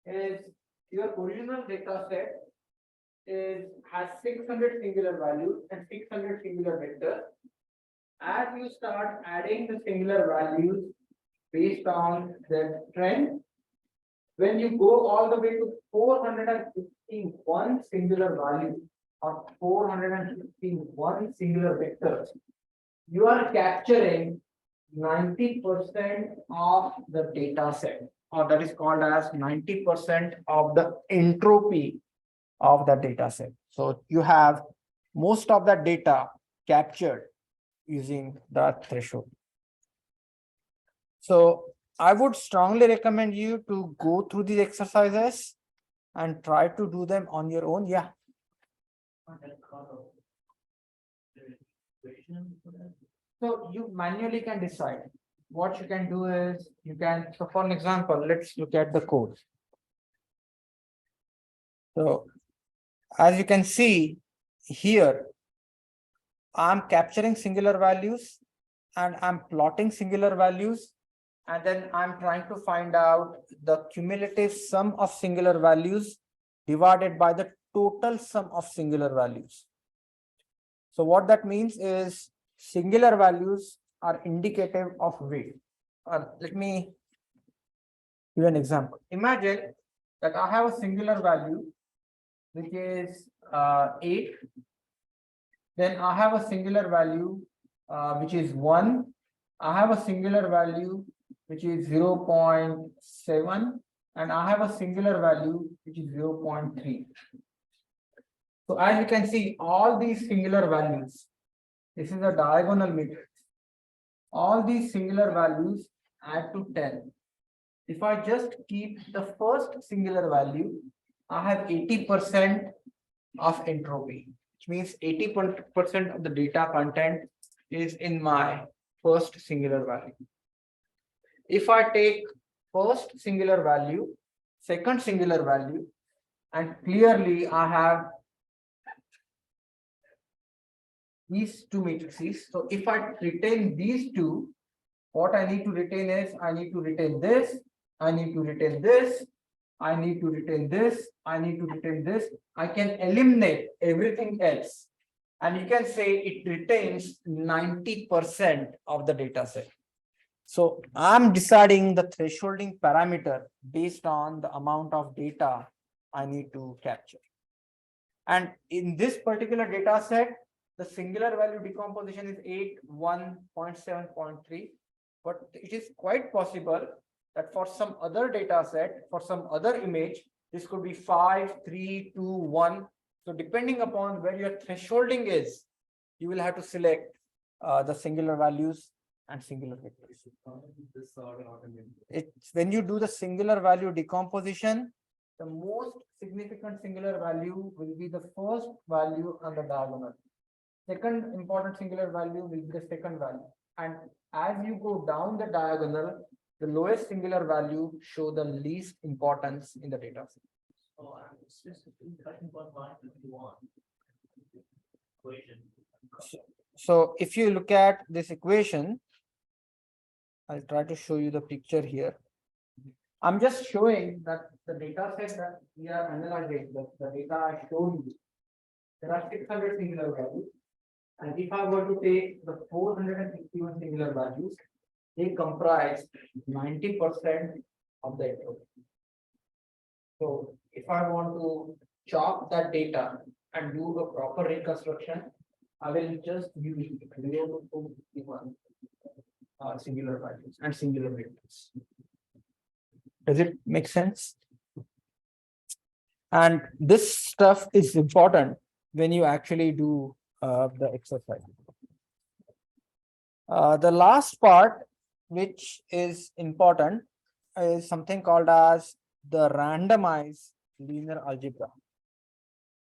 is your original data set has 600 singular values and 600 singular vectors. As you start adding the singular values based on the trend, when you go all the way to 451 singular value or 451 singular vectors, you are capturing 90% of the data set, or that is called as 90% of the entropy of the data set. So you have most of that data captured using the threshold. So I would strongly recommend you to go through these exercises and try to do them on your own. Yeah. So you manually can decide. What you can do is you can, so for an example, let's look at the code. So as you can see here, I'm capturing singular values and I'm plotting singular values, and then I'm trying to find out the cumulative sum of singular values divided by the total sum of singular values. So what that means is singular values are indicative of weight. Let me give an example. Imagine that I have a singular value which is 8. Then I have a singular value which is 1. I have a singular value which is 0.7, and I have a singular value which is 0.3. So as you can see, all these singular values, this is a diagonal matrix. All these singular values add to 10. If I just keep the first singular value, I have 80% of entropy, which means 80% of the data content is in my first singular value. If I take first singular value, second singular value, and clearly I have these two matrices. So if I retain these two, what I need to retain is I need to retain this, I need to retain this, I need to retain this, I need to retain this. I can eliminate everything else, and you can say it retains 90% of the data set. So I'm deciding the thresholding parameter based on the amount of data I need to capture. And in this particular data set, the singular value decomposition is 81.7.3. But it is quite possible that for some other data set, for some other image, this could be 5, 3, 2, 1. So depending upon where your thresholding is, you will have to select the singular values and singular vectors. This order automatically. It's when you do the singular value decomposition, the most significant singular value will be the first value on the diagonal. Second important singular value will be the second value. And as you go down the diagonal, the lowest singular value show the least importance in the data set. Oh, I'm just cutting one part if you want. Equation. So if you look at this equation, I'll try to show you the picture here. I'm just showing that the data set that we are analyzing, the data I showed you, there are 600 singular values. And if I were to take the 461 singular values, they comprise 90% of the entropy. So if I want to chop that data and do a proper reconstruction, I will just use 0 to 461 singular values and singular vectors. Does it make sense? And this stuff is important when you actually do the exercise. The last part, which is important, is something called as the randomized linear algebra.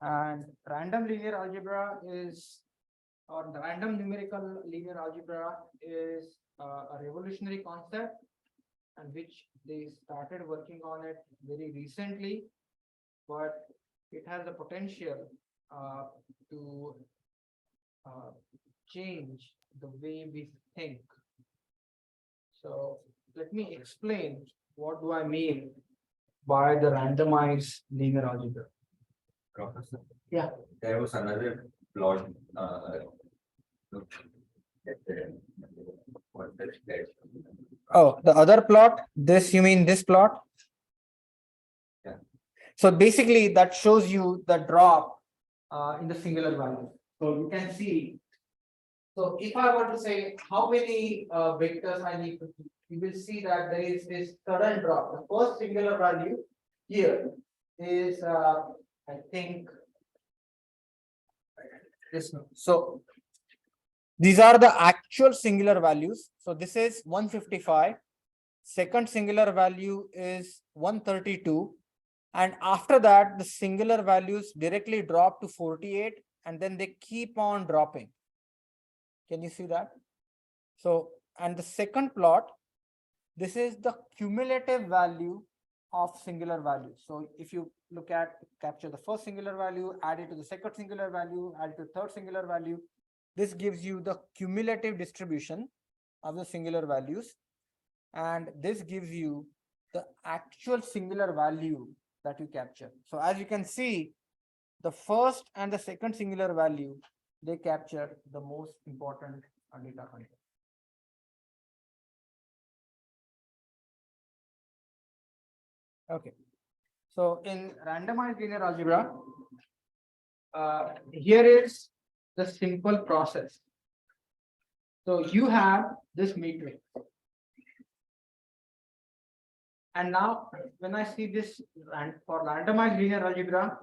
And random linear algebra is, or the random numerical linear algebra is a revolutionary concept, and which they started working on it very recently, but it has the potential to change the way we think. So let me explain what do I mean by the randomized linear algebra. Professor. Yeah. There was another plot. What that said. Oh, the other plot, this, you mean this plot? Yeah. So basically that shows you the drop in the singular value. So you can see. So if I were to say how many vectors I need to, you will see that there is this sudden drop. The first singular value here is, I think, this one. So these are the actual singular values. So this is 155. Second singular value is 132. And after that, the singular values directly drop to 48, and then they keep on dropping. Can you see that? So, and the second plot, this is the cumulative value of singular value. So if you look at, capture the first singular value, add it to the second singular value, add it to the third singular value, this gives you the cumulative distribution of the singular values. And this gives you the actual singular value that you capture. So as you can see, the first and the second singular value, they capture the most important data content. Okay. So in randomized linear algebra, here is the simple process. So you have this matrix. And now when I see this for randomized linear algebra,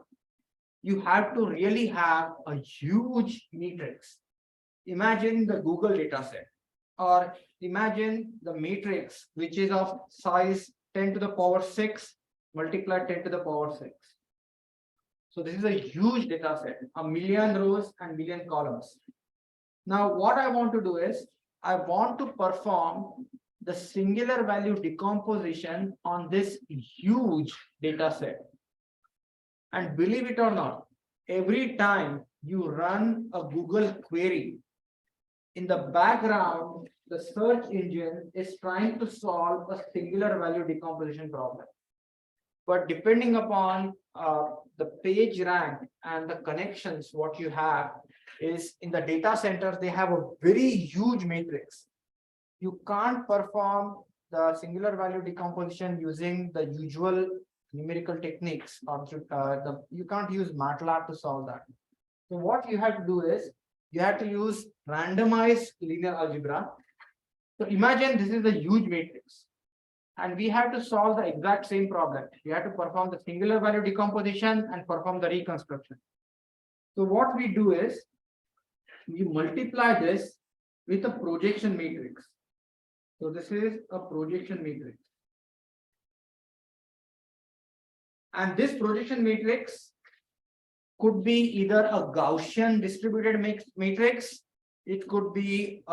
you have to really have a huge matrix. Imagine the Google dataset, or imagine the matrix, which is of size 10 to the power 6 multiplied 10 to the power 6. So this is a huge data set, a million rows and million columns. Now what I want to do is, I want to perform the singular value decomposition on this huge data set. And believe it or not, every time you run a Google query, in the background, the search engine is trying to solve a singular value decomposition problem. But depending upon the page rank and the connections, what you have is in the data centers, they have a very huge matrix. You can't perform the singular value decomposition using the usual numerical techniques or you can't use MATLAB to solve that. So what you have to do is you have to use randomized linear algebra. So imagine this is a huge matrix and we have to solve the exact same problem. We have to perform the singular value decomposition and perform the reconstruction. So what we do is we multiply this with a projection matrix. So this is a projection matrix. And this projection matrix could be either a Gaussian distributed matrix. It could be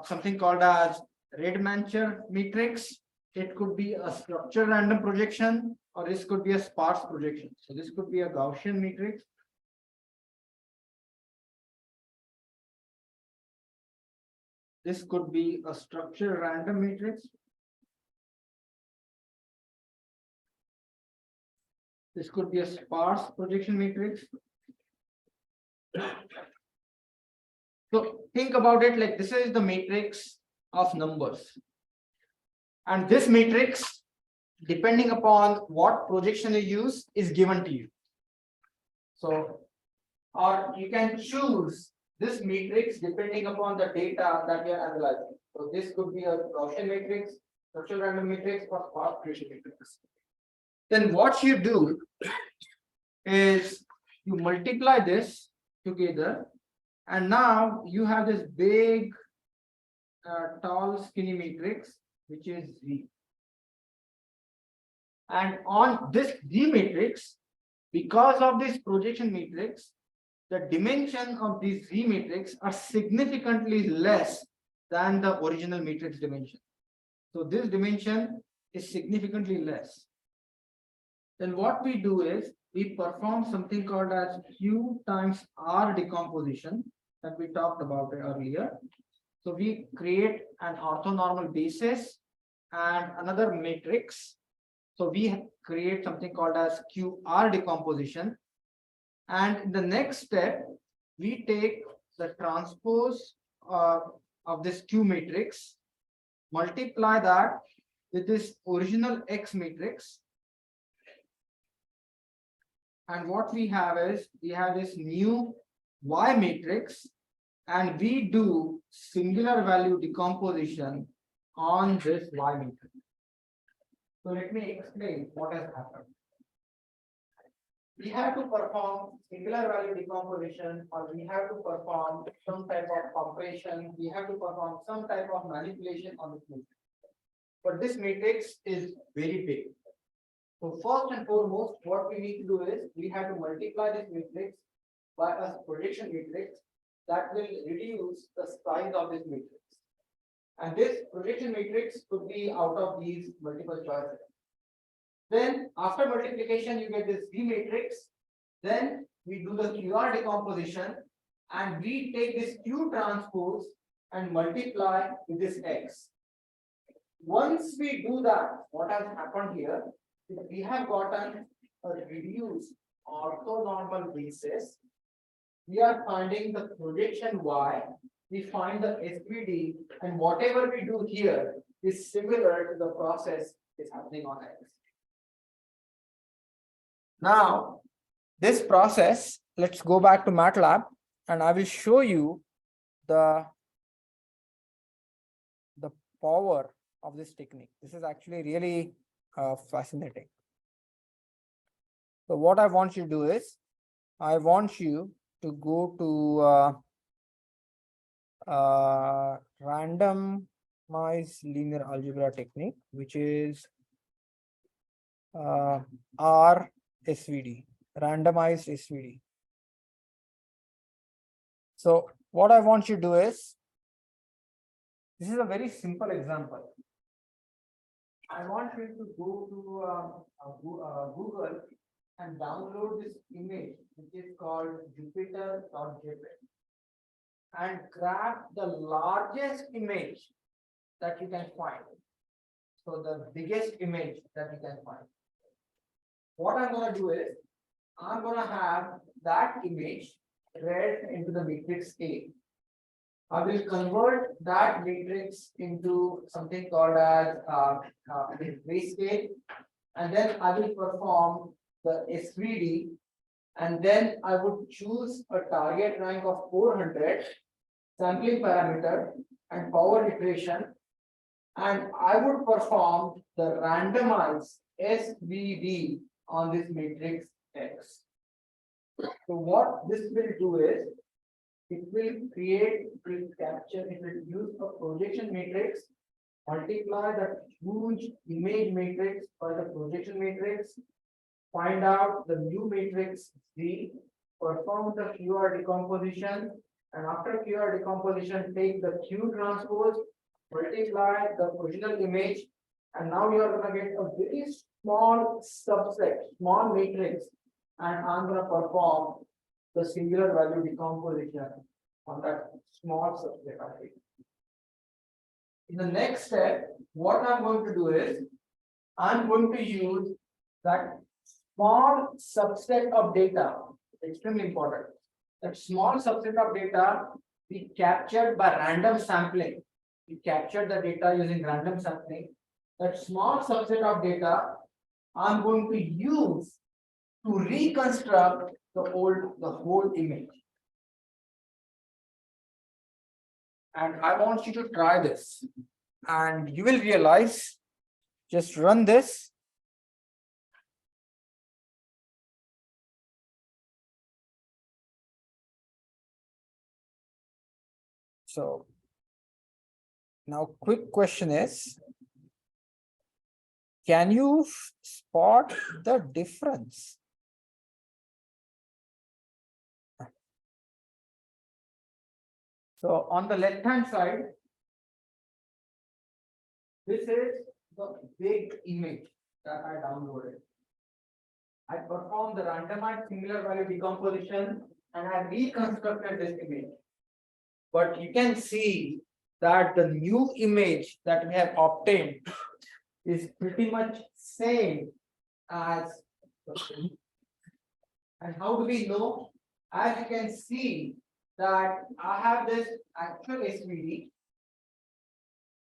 something called as Redmancher matrix. It could be a structure random projection, or this could be a sparse projection. So this could be a Gaussian matrix. This could be a structure random matrix. This could be a sparse projection matrix. So think about it like this is the matrix of numbers. And this matrix, depending upon what projection you use, is given to you. So, or you can choose this matrix depending upon the data that we are analyzing. So this could be a Gaussian matrix, structural random matrix, or sparse projection matrix. Then what you do is you multiply this together, and now you have this big, tall, skinny matrix, which is Z. And on this Z matrix, because of this projection matrix, the dimension of this Z matrix are significantly less than the original matrix dimension. So this dimension is significantly less. Then what we do is we perform something called as Q times R decomposition that we talked about earlier. So we create an orthonormal basis and another matrix. So we create something called as QR decomposition. And in the next step, we take the transpose of this Q matrix, multiply that with this original X matrix. And what we have is we have this new Y matrix, and we do singular value decomposition on this Y matrix. So let me explain what has happened. We have to perform singular value decomposition, or we have to perform some type of compression, we have to perform some type of manipulation on this matrix. But this matrix is very big. So first and foremost, what we need to do is we have to multiply this matrix by a projection matrix that will reduce the size of this matrix. And this projection matrix could be out of these multiple choices. Then after multiplication, you get this Z matrix. Then we do the QR decomposition and we take this Q transpose and multiply with this X. Once we do that, what has happened here? We have gotten a reduced orthonormal basis. We are finding the projection Y, we find the SVD, and whatever we do here is similar to the process is happening on X. Now, this process, let's go back to MATLAB and I will show you the power of this technique. This is actually really fascinating. So what I want you to do is, I want you to go to randomized linear algebra technique, which is RSVD, randomized SVD. So what I want you to do is, this is a very simple example. I want you to go to Google and download this image, which is called Jupyter.jpg, and grab the largest image that you can find. So the biggest image that you can find. What I'm going to do is, I'm going to have that image read into the matrix A. I will convert that matrix into something called as grayscale. and then I will perform the SVD, and then I would choose a target rank of 400, sampling parameter and power iteration, and I would perform the randomized SVD on this matrix X. So what this will do is, it will capture, it will use a projection matrix, multiply the huge image matrix by the projection matrix, find out the new matrix Z, perform the QR decomposition, and after QR decomposition, take the Q transpose, multiply the original image, and now you are gonna get a very small subset, small matrix, and I'm gonna perform the singular value decomposition on that small subset of it. In the next step, what I'm going to do is, I'm going to use that small subset of data, extremely important. That small subset of data we captured by random sampling. We captured the data using random sampling. That small subset of data I'm going to use to reconstruct the whole image. And I want you to try this, and you will realize, just run this. So now quick question is, can you spot the difference? So on the left hand side, this is the big image that I downloaded. I performed the randomized singular value decomposition and I reconstructed this image. But you can see that the new image that we have obtained is pretty much same as the. And how do we know? As you can see that I have this actual SVD.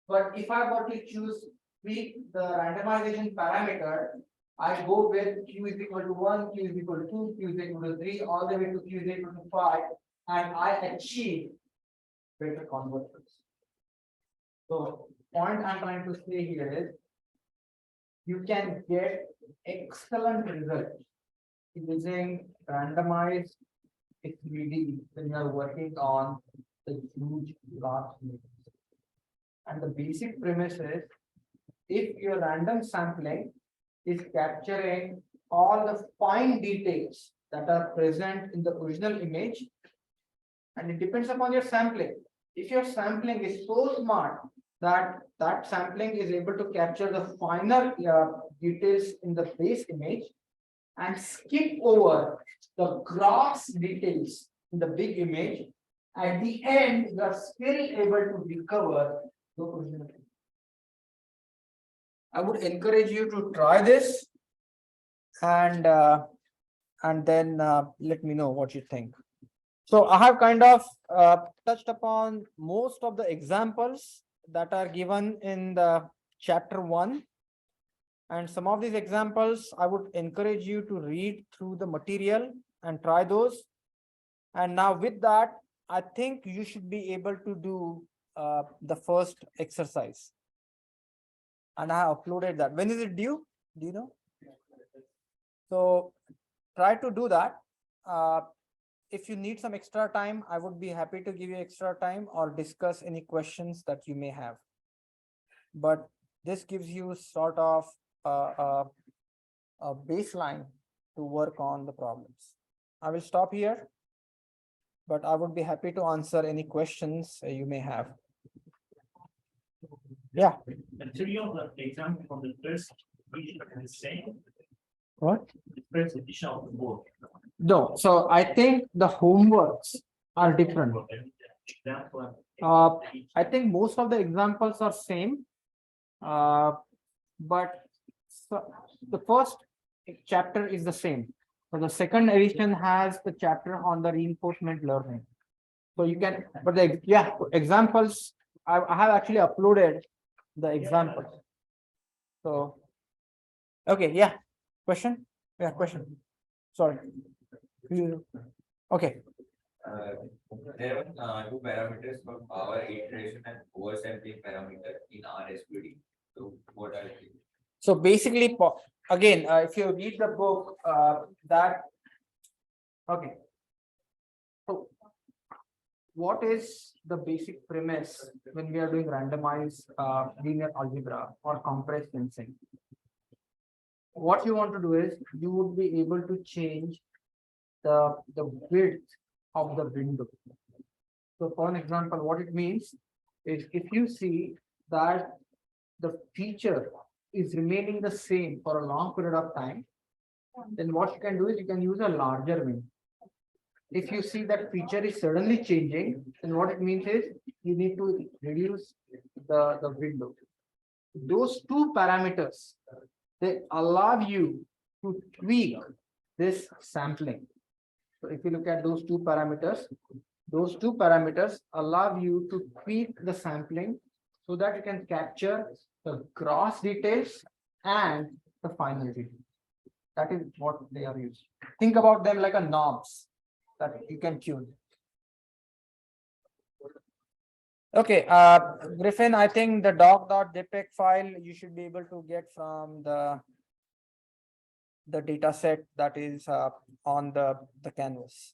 But if I were to tweak the randomization parameter, I go with Q is equal to 1, Q is equal to 2, Q is equal to 3, all the way to Q is equal to 5, and I achieve better conversions. So, point I'm trying to say here is, you can get excellent results using randomized SVD when you are working on the huge large images. And the basic premise is, if your random sampling is capturing all the fine details that are present in the original image, and it depends upon your sampling. If your sampling is so smart that that sampling is able to capture the finer details in the base image and skip over the gross details in the big image, at the end you are still able to recover the original image. I would encourage you to try this, and then let me know what you think. So I have kind of touched upon most of the examples that are given in the chapter 1. And some of these examples, I would encourage you to read through the material and try those. And now with that, I think you should be able to do the first exercise. And I have uploaded that. When is it due? Do you know? So try to do that. If you need some extra time, I would be happy to give you extra time or discuss any questions that you may have. But this gives you sort of a baseline to work on the problems. I will stop here, but I would be happy to answer any questions you may have. Yeah. Material of the example from the first edition is the same. What? The first edition of the book. No, so I think the homeworks are different. Example. I think most of the examples are same. But so the first chapter is the same. So the second edition has the chapter on the reinforcement learning. So you can, but the examples, I have actually uploaded the examples. So Okay, yeah, question? Yeah, question. Sorry. Okay, There are two parameters for power iteration and oversampling parameter in our SPD. So what are they? so basically, again, if you read the book, okay. So what is the basic premise when we are doing randomized linear algebra or compressed sensing? What you want to do is you would be able to change the width of the window. So for an example, what it means is if you see that the feature is remaining the same for a long period of time, then what you can do is you can use a larger window. If you see that feature is suddenly changing, then what it means is you need to reduce the window. Those two parameters, they allow you to tweak this sampling. So if you look at those two parameters allow you to tweak the sampling so that you can capture the gross details and the final details. That is what they are used. Think about them like a knobs that you can tune. Okay, Griffin, I think the doc.jpg file you should be able to get from the data set that is on the canvas.